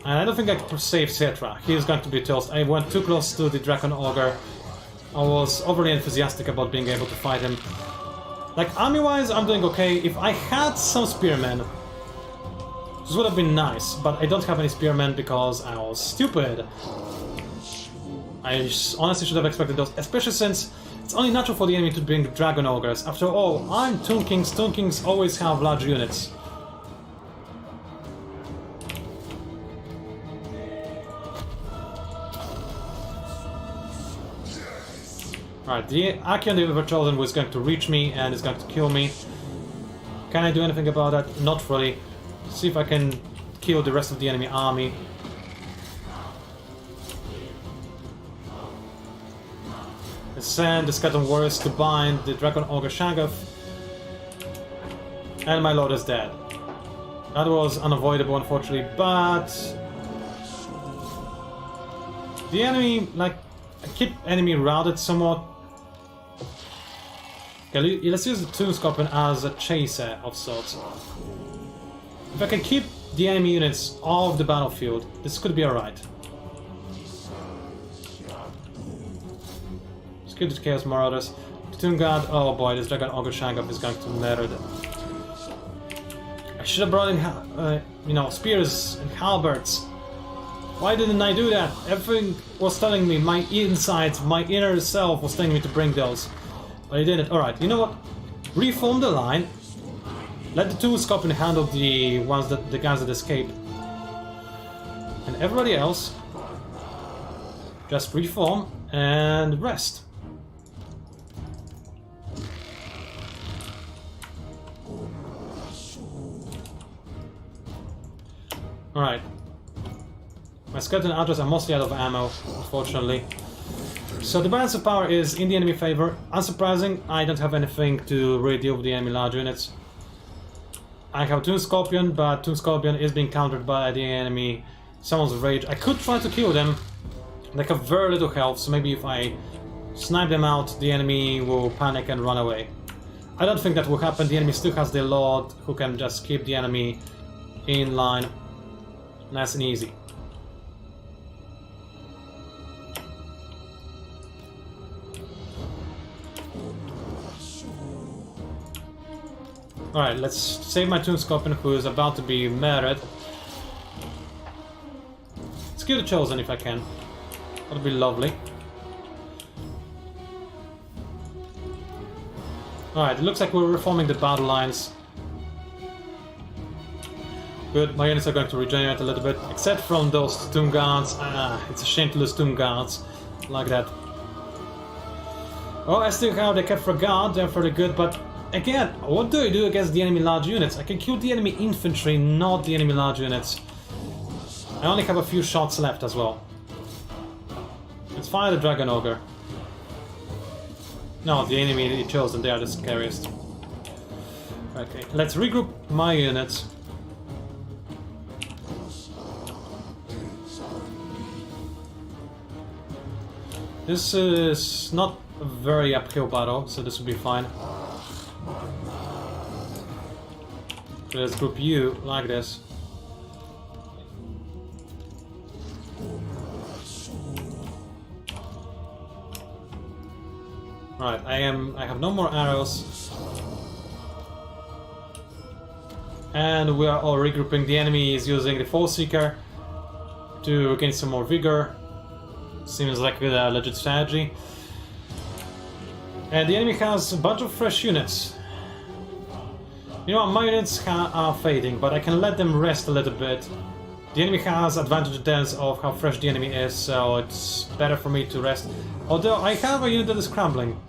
And I don't think I can save Cetra. He is going to be toast. I went too close to the Dragon Ogre. I was overly enthusiastic about being able to fight him. Like, army-wise, I'm doing okay. If I had some spearmen, this would have been nice, but I don't have any spearmen because I was stupid. I honestly should have expected those, especially since it's only natural for the enemy to bring Dragon Ogres. After all, I'm Tomb Kings. Tomb Kings always have large units. Alright, the Archeon the Ever Chosen was going to reach me and is going to kill me. Can I do anything about that? Not really. See if I can kill the rest of the enemy army. Let's send the Skeleton Warriors to bind the Dragon Ogre Shaggoth. And my lord is dead. That was unavoidable, unfortunately, but... the enemy, like, I keep enemy routed somewhat. Okay, let's use the Tomb Scorpion as a chaser of sorts. If I can keep the enemy units off the battlefield, this could be alright. Let's kill the Chaos Marauders. The Tomb Guard, oh boy, this Dragon Ogre Shaggoth is going to murder them. I should have brought in, you know, spears and halberds. Why didn't I do that? Everything was telling me, my insides, my inner self was telling me to bring those. But I didn't. Alright, you know what? Reform the line. Let the Tomb Scorpion handle the ones that the guys that escape. And everybody else just reform and rest. Alright. My skeleton archers are mostly out of ammo, unfortunately. So the balance of power is in the enemy favor. Unsurprising, I don't have anything to really deal with the enemy large units. I have Tomb Scorpion, but Tomb Scorpion is being countered by the enemy Summon's Rage. I could try to kill them, They have very little health, so maybe if I snipe them out, the enemy will panic and run away. I don't think that will happen. The enemy still has the Lord, who can just keep the enemy in line. Nice and easy. Alright, let's save my Tomb Scorpion, who is about to be murdered. Let's kill the Chosen if I can. That would be lovely. Alright, it looks like we're reforming the battle lines. Good, my units are going to regenerate a little bit, except from those Tomb Guards. It's a shame to lose Tomb Guards like that. Oh, I still have the Kefra Guard, they're fairly good, but again, what do I do against the enemy large units? I can kill the enemy infantry, not the enemy large units. I only have a few shots left as well. Let's fire the Dragon Ogre. No, the enemy Chosen, they are the scariest. Okay, let's regroup my units. This is not a very uphill battle, so this will be fine. Let's group you like this. Right, I have no more arrows. And we are all regrouping. The enemy is using the Fall Seeker to gain some more vigor. Seems like a legit strategy. And the enemy has a bunch of fresh units. You know, my units are fading, but I can let them rest a little bit. The enemy has advantage in terms of how fresh the enemy is, so it's better for me to rest. Although I have a unit that is crumbling.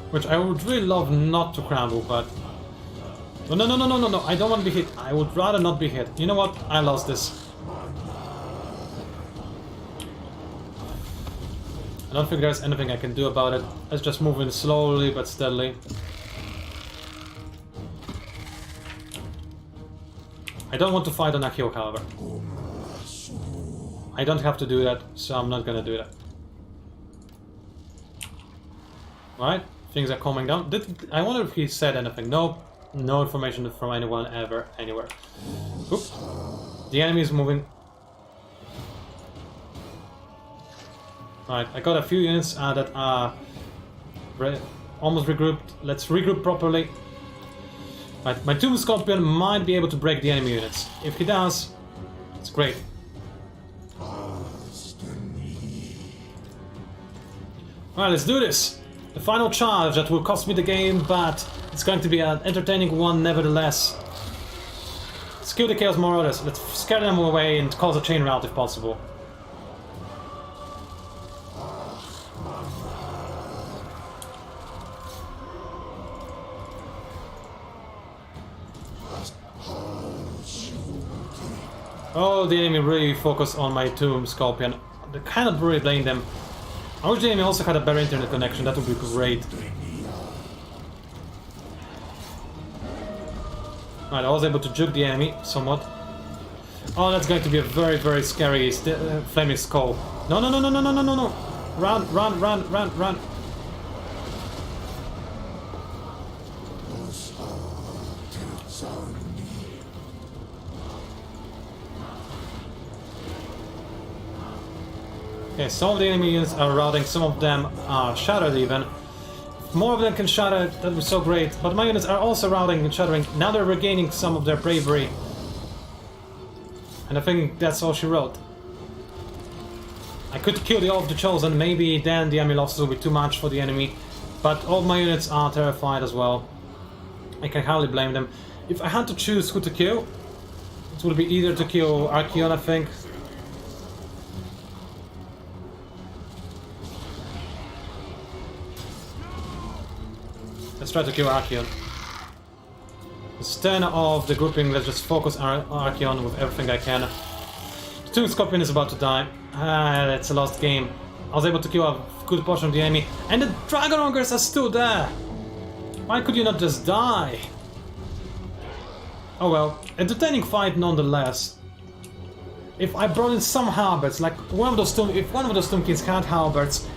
Which I would really love not to crumble, but... No, I don't want to be hit. I would rather not be hit. You know what? I lost this. I don't think there's anything I can do about it. Let's just move in slowly but steadily. I don't want to fight on a hill, however. I don't have to do that, so I'm not gonna do that. Right? Things are calming down. I wonder if he said anything. No, no information from anyone ever, anywhere. Oop. The enemy is moving. Right, I got a few units that are almost regrouped. Let's regroup properly. Right, my Tomb Scorpion might be able to break the enemy units. If he does, it's great. Alright, let's do this! The final charge that will cost me the game, but it's going to be an entertaining one nevertheless. Let's kill the Chaos Marauders. Let's scare them away and cause a chain rout if possible. Oh, the enemy really focused on my Tomb Scorpion. I cannot really blame them. I wish the enemy also had a better internet connection, that would be great. Right, I was able to juke the enemy somewhat. Oh, that's going to be a very, very scary flaming skull. No. Run. Okay, some of the enemy units are routing, some of them are shattered even. If more of them can shatter, that would be so great. But my units are also routing and shattering. Now they're regaining some of their bravery. And I think that's all she wrote. I could kill the All of the Chosen, maybe then the enemy losses will be too much for the enemy. But all of my units are terrified as well. I can hardly blame them. If I had to choose who to kill, it would be either to kill Archeon, I think. Let's try to kill Archeon. Instead of the grouping, let's just focus Archeon with everything I can. The Tomb Scorpion is about to die. It's a lost game. I was able to kill a good portion of the enemy. And the Dragon Ogres are still there! Why could you not just die? Oh well, entertaining fight nonetheless. If I brought in some halberds, like if one of those Tomb Kings had halberds,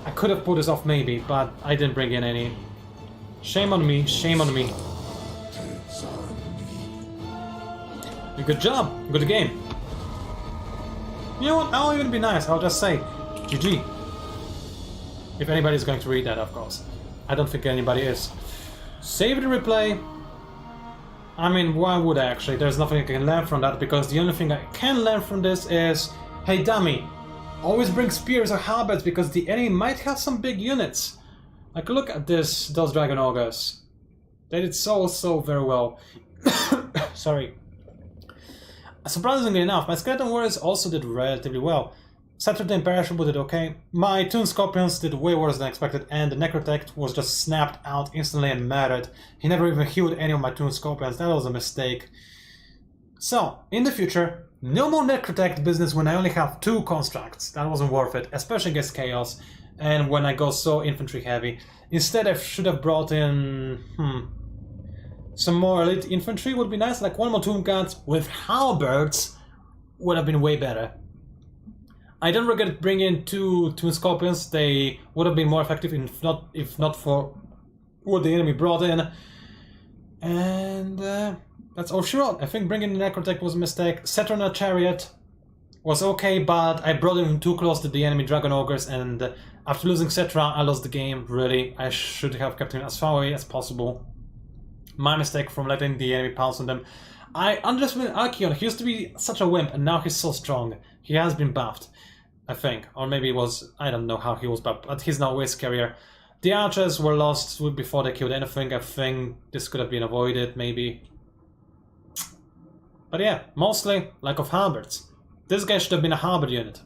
I could have put this off maybe, but I didn't bring in any. Shame on me, shame on me. Good job, good game. You know what, I'll even be nice, I'll just say GG. If anybody's going to read that, of course. I don't think anybody is. Save the replay. I mean, why would I actually? There's nothing I can learn from that, because the only thing I can learn from this is, hey dummy, always bring spears or halberds because the enemy might have some big units. Like, look at those Dragon Ogres. They did so very well. Sorry. Surprisingly enough, my Skeleton Warriors also did relatively well. Scepter the Imperishable did okay. My Toon Scorpions did way worse than expected, and the Necrotect was just snapped out instantly and murdered. He never even healed any of my Toon Scorpions, that was a mistake. So, in the future, no more Necrotect business when I only have 2 constructs. That wasn't worth it, especially against Chaos, and when I go so infantry heavy. Instead, I should have brought in... some more elite infantry would be nice, like 1 more Tomb Guards with halberds would have been way better. I don't regret bringing in 2 Toon Scorpions, they would have been more effective if not for what the enemy brought in. And that's all she wrote. I think bringing the Necrotech was a mistake. Saturna Chariot was okay, but I brought him too close to the enemy Dragon Ogres, and after losing Cetra, I lost the game, really. I should have kept him as far away as possible. My mistake from letting the enemy pounce on them. I underestimated Archeon. He used to be such a wimp, and now he's so strong. He has been buffed, I think. Or maybe it was... I don't know how he was buffed, but he's now way scarier. The archers were lost before they killed anything. I think this could have been avoided, maybe. But yeah, mostly lack of halberds. This guy should have been a halberd unit.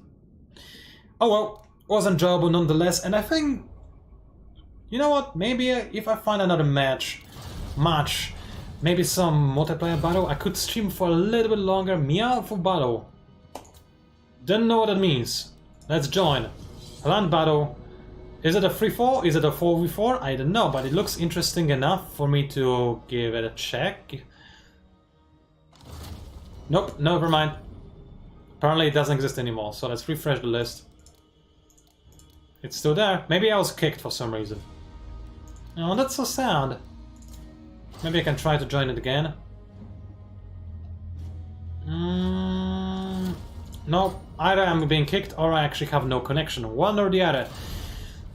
Oh well, was enjoyable nonetheless, and I think... You know what, maybe if I find another match, maybe some multiplayer battle, I could stream for a little bit longer. Meowful battle. Don't know what that means. Let's join. Land battle. Is it a 3-4? Is it a 4v4? I don't know, but it looks interesting enough for me to give it a check. Nope, never mind. Apparently it doesn't exist anymore, so let's refresh the list. It's still there. Maybe I was kicked for some reason. Oh, that's so sad. Maybe I can try to join it again. No, either I'm being kicked or I actually have no connection. One or the other.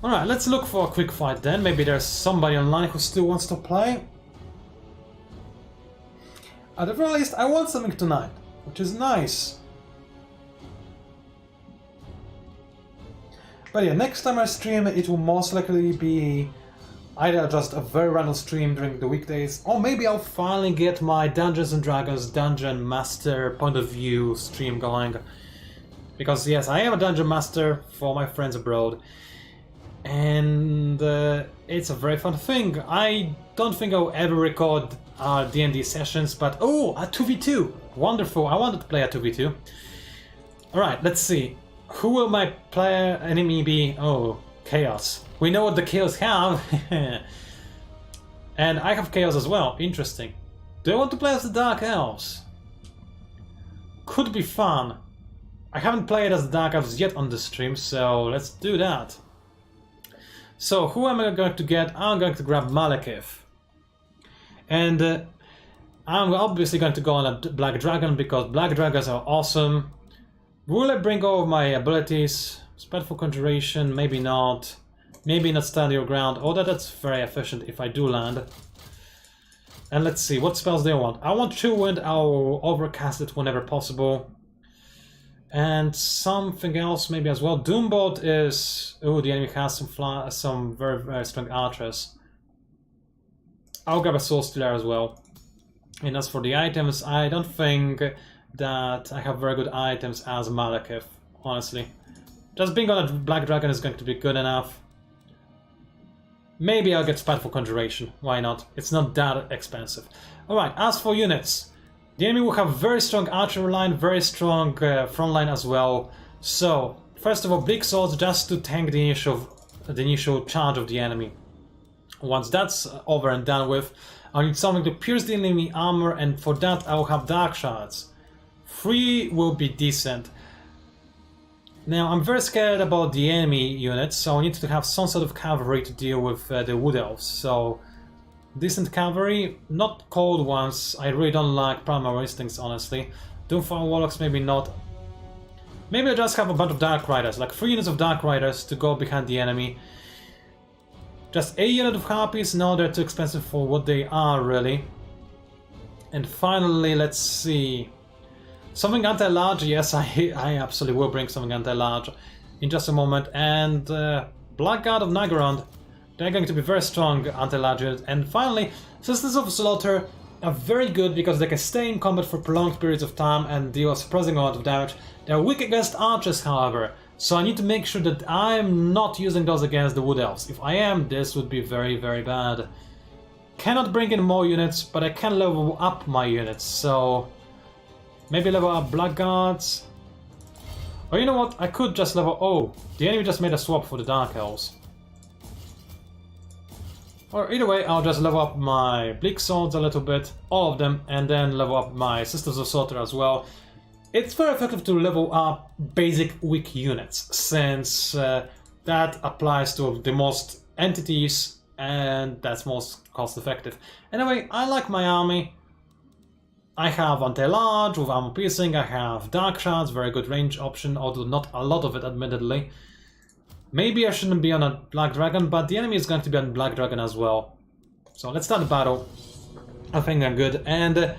Alright, let's look for a quick fight then. Maybe there's somebody online who still wants to play. At the very least, I want something tonight, which is nice. But yeah, next time I stream, it will most likely be either just a very random stream during the weekdays, or maybe I'll finally get my Dungeons & Dragons Dungeon Master point of view stream going. Because yes, I am a Dungeon Master for my friends abroad, and it's a very fun thing. I don't think I'll ever record D&D sessions, but oh, a 2v2! Wonderful, I wanted to play a 2v2. Alright, let's see. Who will my enemy be? Oh, Chaos. We know what the Chaos have. And I have Chaos as well. Interesting. Do I want to play as the Dark Elves? Could be fun. I haven't played as the Dark Elves yet on the stream, so let's do that. So, who am I going to get? I'm going to grab Malekith. And I'm obviously going to go on a Black Dragon, because Black Dragons are awesome. Will I bring all of my abilities? Spiteful Conjuration, maybe not. Maybe not Stand Your Ground. Oh, that's very efficient if I do land. And let's see, what spells do I want? I want Chill Wind, I'll overcast it whenever possible. And something else maybe as well. Doombolt is... Oh, the enemy has some very strong archers. I'll grab a Soul Stealer as well. And as for the items, I don't think that I have very good items as Malekith, honestly. Just being on a Black Dragon is going to be good enough. Maybe I'll get Spiteful Conjuration, why not? It's not that expensive. Alright, as for units, the enemy will have very strong archer line, very strong front line as well. So, first of all, big swords just to tank the initial charge of the enemy. Once that's over and done with, I'll need something to pierce the enemy armor, and for that I'll have Dark Shards. 3 will be decent. Now, I'm very scared about the enemy units, so I need to have some sort of cavalry to deal with the Wood Elves. So, decent cavalry, not cold ones. I really don't like Primal Instincts, honestly. Doomfire Warlocks, maybe not. Maybe I just have a bunch of Dark Riders, like 3 units of Dark Riders to go behind the enemy. Just a unit of Harpies, no, they're too expensive for what they are, really. And finally, let's see. Something anti-large, yes, I absolutely will bring something anti-large in just a moment. And Blackguard of Nagaroth, they're going to be very strong anti-large units. And finally, Sisters of Slaughter are very good because they can stay in combat for prolonged periods of time and deal a surprising amount of damage. They're weak against archers, however, so I need to make sure that I'm not using those against the Wood Elves. If I am, this would be very, very bad. Cannot bring in more units, but I can level up my units, so maybe level up Blackguards. Or you know what, I could just level... Oh, the enemy just made a swap for the Dark Elves. Or either way, I'll just level up my Bleak Swords a little bit, all of them, and then level up my Sisters of Slaughter as well. It's very effective to level up basic weak units, since that applies to the most entities, and that's most cost effective. Anyway, I like my army. I have anti-large with armor piercing, I have dark shards, very good range option, although not a lot of it admittedly. Maybe I shouldn't be on a Black Dragon, but the enemy is going to be on Black Dragon as well. So let's start the battle. I think I'm good, and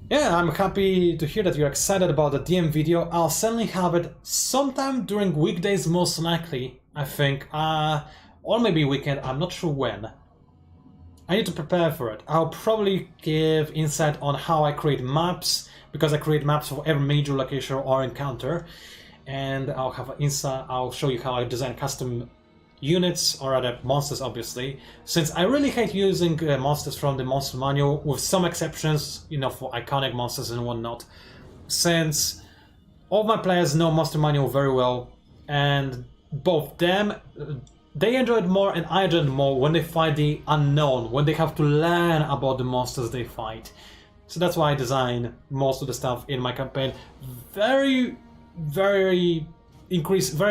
yeah, I'm happy to hear that you're excited about the DM video. I'll certainly have it sometime during weekdays, most likely, I think. Or maybe weekend, I'm not sure when. I need to prepare for it. I'll probably give insight on how I create maps, because I create maps for every major location or encounter. And I'll have insight. I'll show you how I design custom units, or rather monsters, obviously, since I really hate using monsters from the monster manual, with some exceptions, you know, for iconic monsters and whatnot, since all my players know monster manual very well, and both them, they enjoy it more and I enjoy it more when they fight the unknown, when they have to learn about the monsters they fight. So that's why I design most of the stuff in my campaign. Very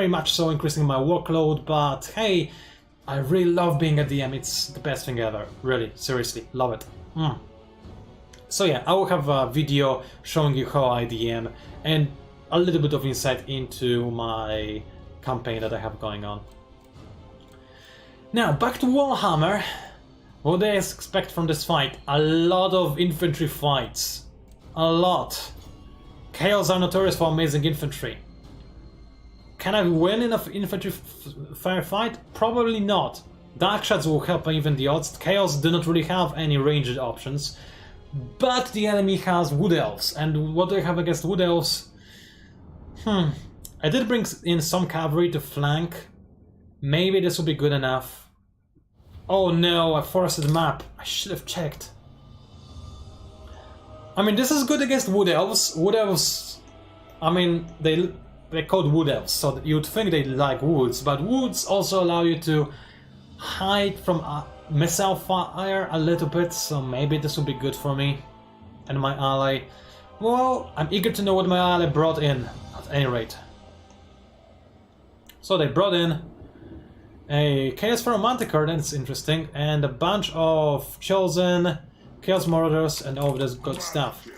much so increasing my workload, but hey, I really love being a DM. It's the best thing ever. Really, seriously, love it. So yeah, I will have a video showing you how I DM and a little bit of insight into my campaign that I have going on. Now, back to Warhammer. What do I expect from this fight? A lot of infantry fights. A lot. Chaos are notorious for amazing infantry. Can I win in an infantry firefight? Probably not. Dark Shards will help even the odds. Chaos do not really have any ranged options. But the enemy has Wood Elves. And what do I have against Wood Elves? I did bring in some cavalry to flank. Maybe this will be good enough. Oh no, I forested the map. I should have checked. I mean, this is good against Wood Elves. Wood Elves, I mean, they're called Wood Elves, so you'd think they like woods, but woods also allow you to hide from missile fire a little bit, so maybe this will be good for me and my ally. Well, I'm eager to know what my ally brought in, at any rate. So they brought in a Chaos Pharaoh Manticore, that's interesting, and a bunch of Chosen, Chaos Marauders, and all of this good stuff.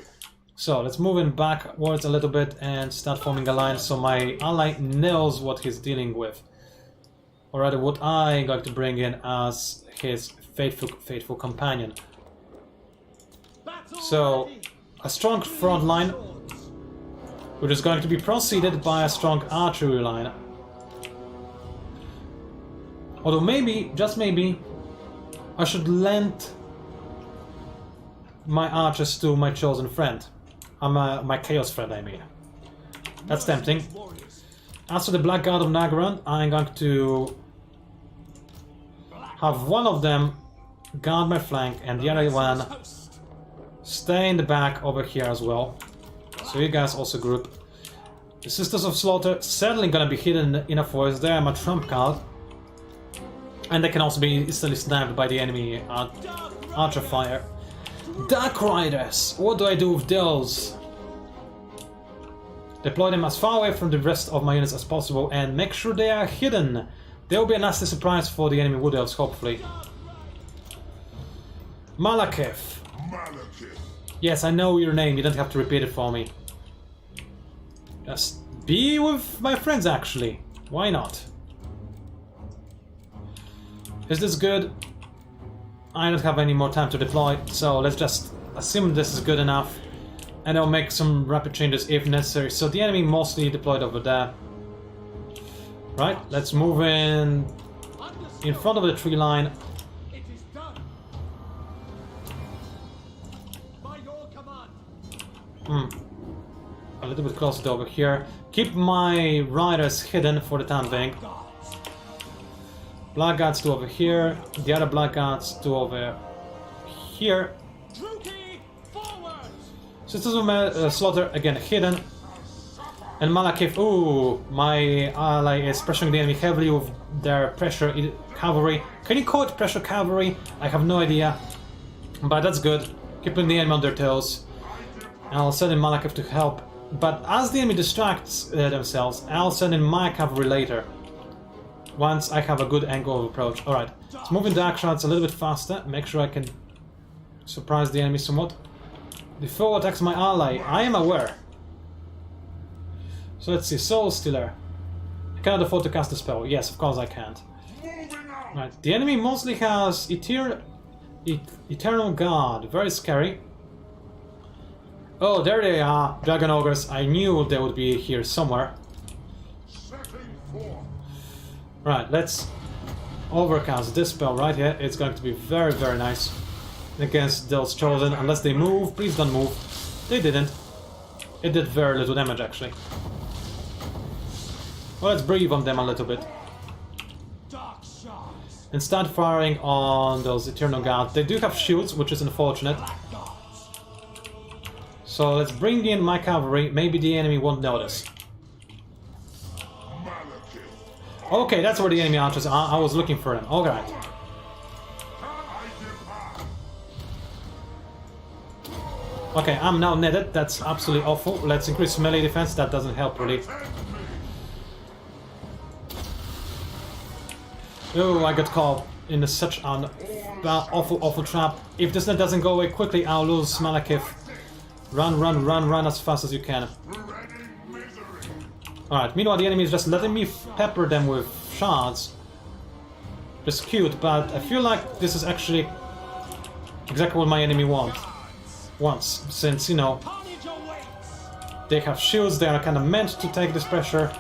So let's move in backwards a little bit and start forming a line so my ally knows what he's dealing with. Or rather, what I'm going to bring in as his faithful companion. So, a strong front line, which is going to be preceded by a strong archery line. Although maybe, just maybe, I should lend my archers to my chosen friend. My chaos friend, I mean. That's tempting. As for the Blackguard of Nagaroth, I'm going to have one of them guard my flank and the other one stay in the back over here as well. So you guys also group. The Sisters of Slaughter certainly gonna be hidden in a forest. They are my trump card. And they can also be instantly sniped by the enemy archer fire. Dark Riders! What do I do with those? Deploy them as far away from the rest of my units as possible and make sure they are hidden. There will be a nasty surprise for the enemy Wood Elves, hopefully. Malakith. Yes, I know your name, you don't have to repeat it for me. Just be with my friends, actually. Why not? Is this good? I don't have any more time to deploy, so let's just assume this is good enough. And I'll make some rapid changes if necessary. So the enemy mostly deployed over there. Right, let's move in front of the tree line. A little bit closer to over here. Keep my riders hidden for the time being. Blackguards to over here. The other blackguards to over here. Sisters of Slaughter again hidden. And Malakith, ooh, my ally is pressuring the enemy heavily with their pressure cavalry. Can you call it pressure cavalry? I have no idea. But that's good. Keeping the enemy on their toes. And I'll send in Malakith to help. But as the enemy distracts themselves, I'll send in my cavalry later. Once I have a good angle of approach. Alright, let's move in dark shots a little bit faster. Make sure I can surprise the enemy somewhat. The foe attacks my ally. I am aware. So let's see. Soul Stealer. I cannot afford to cast a spell. Yes, of course I can't. Right. The enemy mostly has Eternal Guard. Very scary. Oh, there they are. Dragon Ogres. I knew they would be here somewhere. Right, let's overcast this spell right here. It's going to be very, very nice against those chosen. Unless they move. Please don't move. They didn't. It did very little damage, actually. Well, let's breathe on them a little bit. And start firing on those Eternal Guard. They do have shields, which is unfortunate. So let's bring in my cavalry. Maybe the enemy won't notice. Okay, that's where the enemy archers are. I was looking for them. Alright. Okay, I'm now netted. That's absolutely awful. Let's increase melee defense. That doesn't help really. Oh, I got caught in such an awful trap. If this net doesn't go away quickly, I'll lose Malakith. Run, run, run, run as fast as you can. Alright, meanwhile the enemy is just letting me pepper them with shards. Just cute, but I feel like this is actually exactly what my enemy wants. Since, you know, they have shields, they are kind of meant to take this pressure.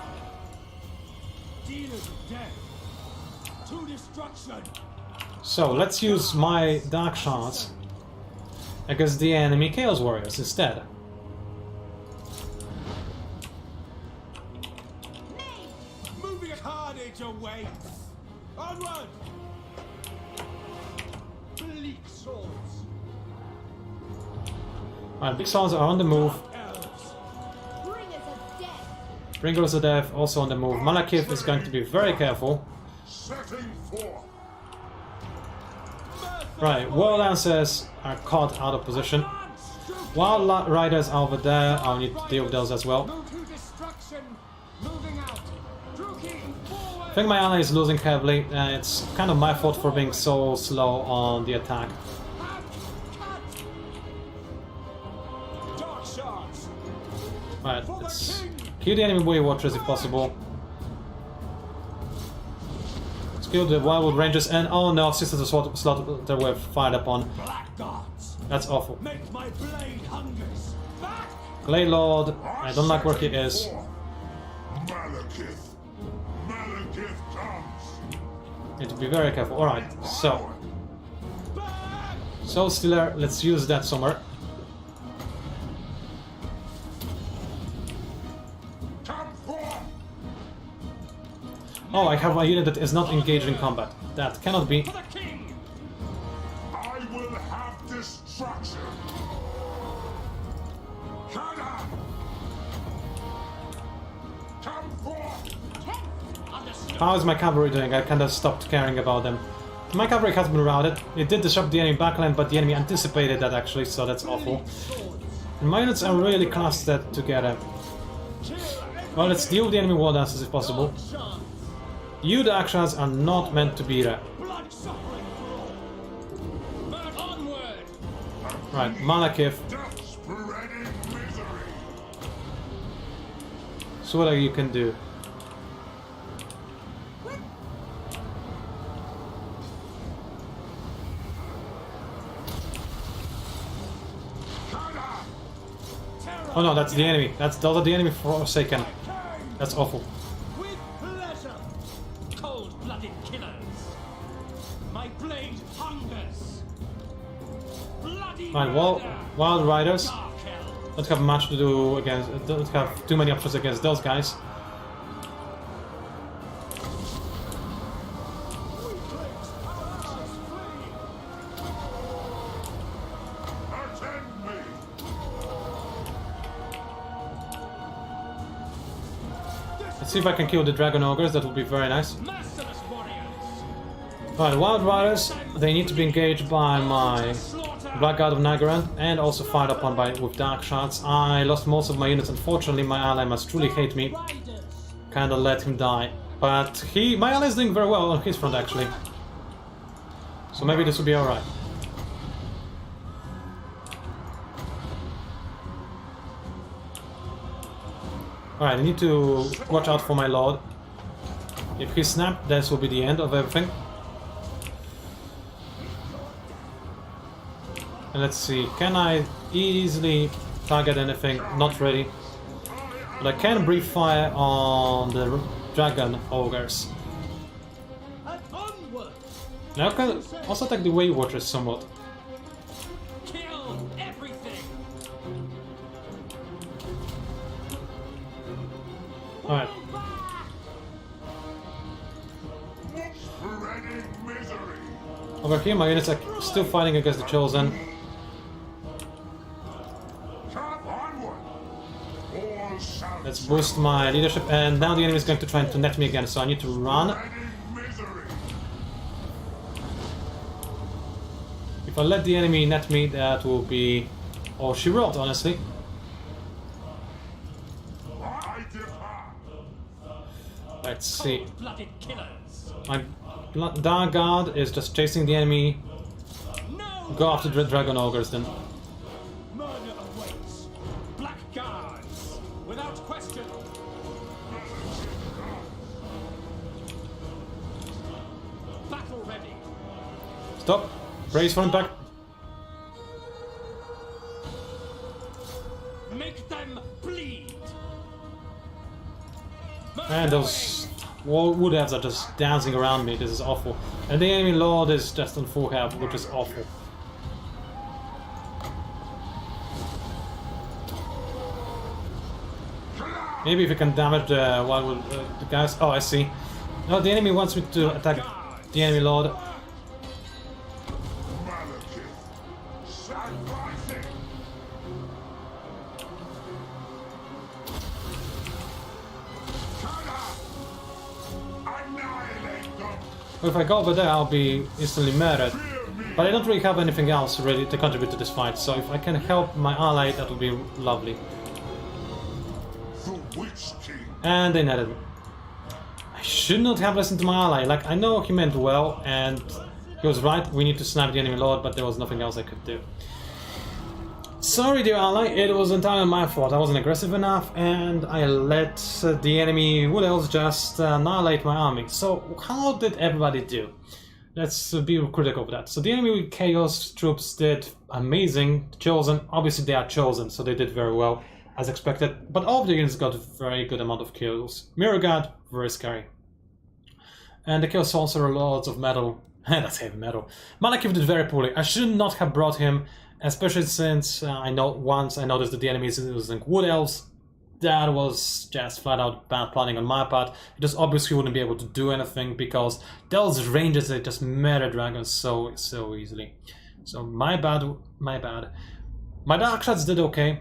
So let's use my Dark Shards against the enemy Chaos Warriors instead. Moving carnage awaits. Onward. Bleak swords. Alright, big swords are on the move. Bringers of Death also on the move. Malakith is going to be very careful. Right, War Lancers are caught out of position. While Riders are over there, I'll need to deal with those as well. I think my ally is losing heavily, and it's kind of my fault for being so slow on the attack. Right, let's kill the enemy Warrior Watchers if possible. Kill the Wildwood Rangers, and oh no, Sisters of Slaughter were fired upon. That's awful. Glade Lord, I don't like where he is. Need to be very careful. Alright, so. Soul Stealer, let's use that somewhere. Oh, I have a unit that is not engaged in combat. That cannot be. I will have destruction. How is my cavalry doing? I kind of stopped caring about them. My cavalry has been routed. It did disrupt the enemy backline, but the enemy anticipated that actually, so that's awful. And my units are really clustered together. Well, let's deal with the enemy war dancers if possible. You, the Akshas, are not meant to be there. Blood suffering for all. Onward. Right, Malakith. Spreading misery. So what you can do? Oh no, that's the enemy. Those are the enemy Forsaken. That's awful. With pleasure. Cold-blooded killers. My blade hungers. Bloody Right, murder. Wild Riders. Dark hell. Don't have much to do against. Don't have too many options against those guys. Weaklings, our allies flee. Attend me. Let's see if I can kill the Dragon Ogres. That would be very nice. Merciless warriors. Right, Wild Riders. They need to be engaged by my Slaughter. Blackguard of Nagaran and also fired upon with dark shots. I lost most of my units. Unfortunately, my ally must truly hate me. Kinda let him die. But my ally is doing very well on his front actually. So maybe this will be alright. Alright, I need to watch out for my lord. If he snapped, this will be the end of everything. And let's see, can I easily target anything? Not really. But I can breathe fire on the Dragon Ogres. And onward. Now I can also attack the Way Watchers somewhat. Kill everything. Alright. Spreading misery. Over here my units are still fighting against the Chosen. Come onward. All shall Let's boost my leadership, and now the enemy is going to try to net me again, so I need to run. spreading misery. If I let the enemy net me, that will be all she wrote, honestly. I depart. Let's see. Cold-blooded killers. My Dark Guard is just chasing the enemy. No. Go after the Dragon Ogres then. Murder awaits. Black guards. Without question. Battle ready. Stop. Brace for impact. Make them bleed. And those wood elves are just dancing around me. This is awful. And the enemy lord is just on full health, which is awful. Maybe if we can damage the the guys. Oh, I see. No, the enemy wants me to attack the enemy lord. Malekith. Sacrificing. Annihilate them. If I go over there, I'll be instantly murdered. But I don't really have anything else really to contribute to this fight, so if I can help my ally, that would be lovely. The Witch King. And they netted me. I should not have listened to my ally. Like, I know he meant well, and he was right, we need to snipe the enemy lord, but there was nothing else I could do. Sorry, dear ally, it was entirely my fault. I wasn't aggressive enough, and I let the enemy wood elves just annihilate my army. So, how did everybody do? Let's be critical of that. So the enemy Chaos troops did amazing. Chosen, obviously they are chosen, so they did very well, as expected. But all of the units got a very good amount of kills. Mirror Guard, very scary. And the Chaos Sorcerer, Lords of Metal, that's heavy metal. Malekith did very poorly. I should not have brought him, especially since once I noticed that the enemy is using Wood Elves. That was just flat out bad planning on my part. It just obviously wouldn't be able to do anything because those ranges, they just murder dragons so easily. So my bad, my bad. My dark shots did okay.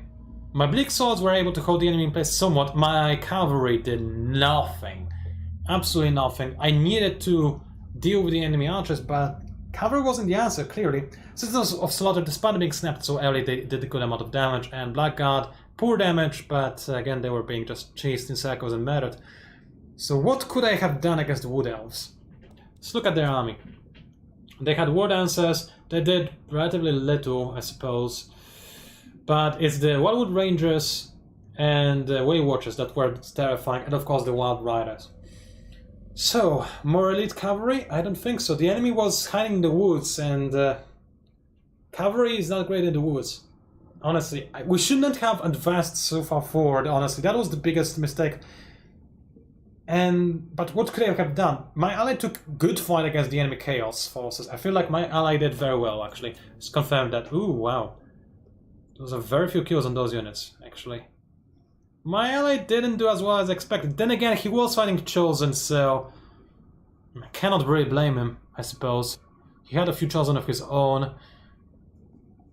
My bleak swords were able to hold the enemy in place somewhat. My cavalry did nothing. Absolutely nothing. I needed to deal with the enemy archers, but Cavalry wasn't the answer, clearly. Citizens of Slaughter, despite being snapped so early, they did a good amount of damage, and Blackguard, poor damage, but again, they were being just chased in circles and murdered. So what could I have done against the Wood Elves? Let's look at their army. They had War Dancers, they did relatively little, I suppose. But it's the Wildwood Rangers and the Way Watchers that were terrifying, and of course the Wild Riders. So, more elite cavalry? I don't think so. The enemy was hiding in the woods, and cavalry is not great in the woods. Honestly, we shouldn't have advanced so far forward, honestly. That was the biggest mistake. But what could I have done? My ally took good fight against the enemy Chaos forces. I feel like my ally did very well, actually. It's confirmed that. Ooh, wow. Those are very few kills on those units, actually. My ally didn't do as well as expected. Then again, he was fighting Chosen, so I cannot really blame him, I suppose. He had a few Chosen of his own.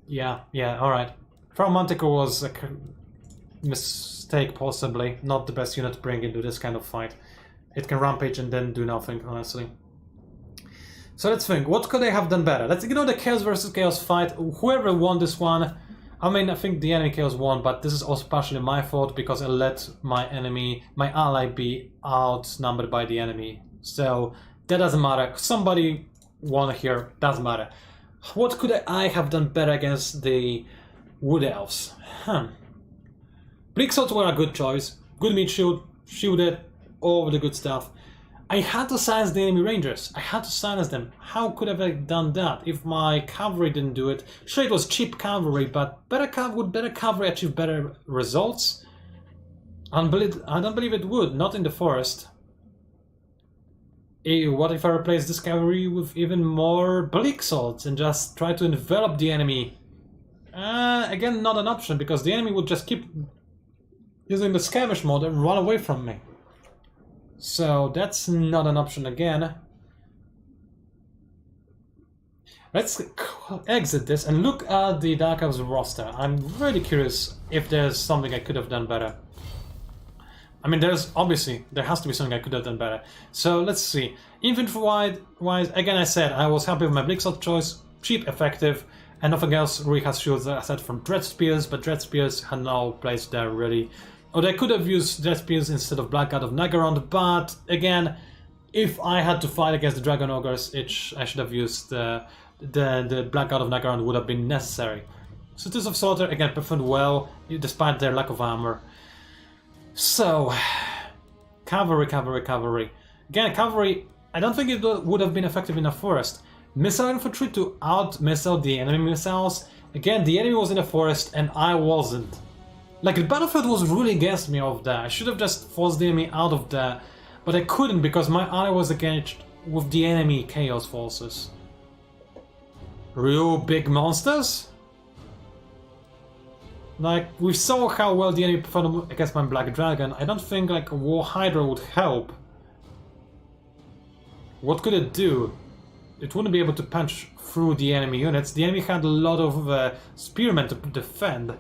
Yeah, alright. From Manticore was a mistake, possibly. Not the best unit to bring into this kind of fight. It can rampage and then do nothing, honestly. So let's think, what could I have done better? Let's ignore the Chaos versus Chaos fight. Whoever won this one, I mean, I think the enemy Chaos won, but this is also partially my fault because I let my ally be outnumbered by the enemy. So that doesn't matter. Somebody won here, doesn't matter. What could I have done better against the Wood Elves? Bleak Swords were a good choice. Good meat shield, shielded, all the good stuff. I had to silence the enemy Rangers. I had to silence them. How could I have done that if my cavalry didn't do it? Sure, it was cheap cavalry, but would better cavalry achieve better results? I don't believe it would, not in the forest. What if I replace this cavalry with even more Bleak Swords and just try to envelop the enemy? Again, not an option, because the enemy would just keep using the skirmish mode and run away from me. So that's not an option again. Let's exit this and look at the Dark Elves roster. I'm really curious if there's something I could have done better. I mean, there has to be something I could have done better. So let's see. Infantry-wise, again I said I was happy with my Bleak Sword choice. Cheap, effective, and nothing else really has shields aside from Dread Spears, but Dread Spears had no place there really. Or they could have used Dread Spears instead of Blackguard of Nagaron, but again, if I had to fight against the Dragon Ogres, I should have used the Blackguard of Nagaron would have been necessary. Citizens of Slaughter, again, performed well, despite their lack of armor. So, cavalry. Again, cavalry, I don't think it would have been effective in a forest. Missile infantry to out-missile the enemy missiles. Again, the enemy was in a forest and I wasn't. Like, the battlefield was really against me of there. I should have just forced the enemy out of there, but I couldn't because my ally was engaged with the enemy Chaos forces. Real big monsters? Like, we saw how well the enemy performed against my Black Dragon. I don't think, like, a War Hydra would help. What could it do? It wouldn't be able to punch through the enemy units. The enemy had a lot of spearmen to defend.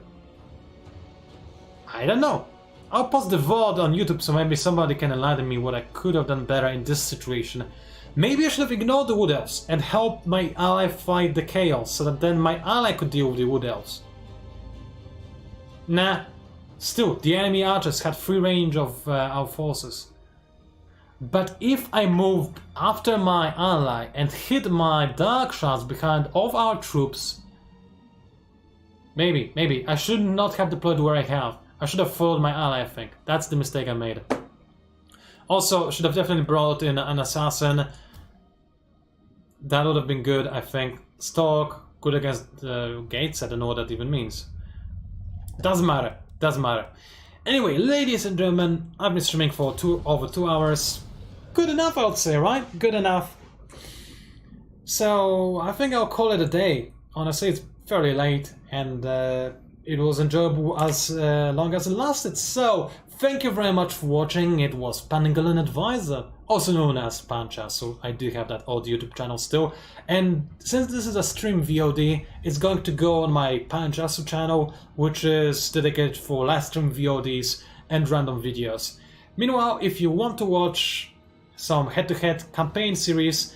I don't know. I'll post the VOD on YouTube so maybe somebody can enlighten me what I could have done better in this situation. Maybe I should have ignored the Wood Elves and helped my ally fight the Chaos so that then my ally could deal with the Wood Elves. Nah. Still, the enemy archers had free range of our forces. But if I moved after my ally and hid my dark shards behind of our troops, maybe, I should not have deployed where I have. I should have followed my ally, I think. That's the mistake I made. Also, should have definitely brought in an assassin. That would have been good, I think. Stalk, good against gates, I don't know what that even means. Doesn't matter. Anyway, ladies and gentlemen, I've been streaming for over 2 hours. Good enough, I would say, right? Good enough. So, I think I'll call it a day. Honestly, it's fairly late, and it was enjoyable as long as it lasted. So, thank you very much for watching. It was Pangolin Advisor, also known as PANCZASU. I do have that old YouTube channel still. And since this is a stream VOD, it's going to go on my PANCZASU channel, which is dedicated for live stream VODs and random videos. Meanwhile, if you want to watch some head-to-head campaign series,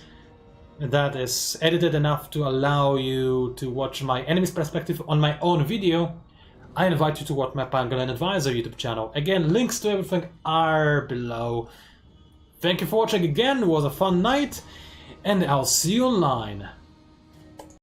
that is edited enough to allow you to watch my enemy's perspective on my own video, I invite you to watch my Pangolin Advisor YouTube channel. Again, links to everything are below. Thank you for watching again, it was a fun night, and I'll see you online.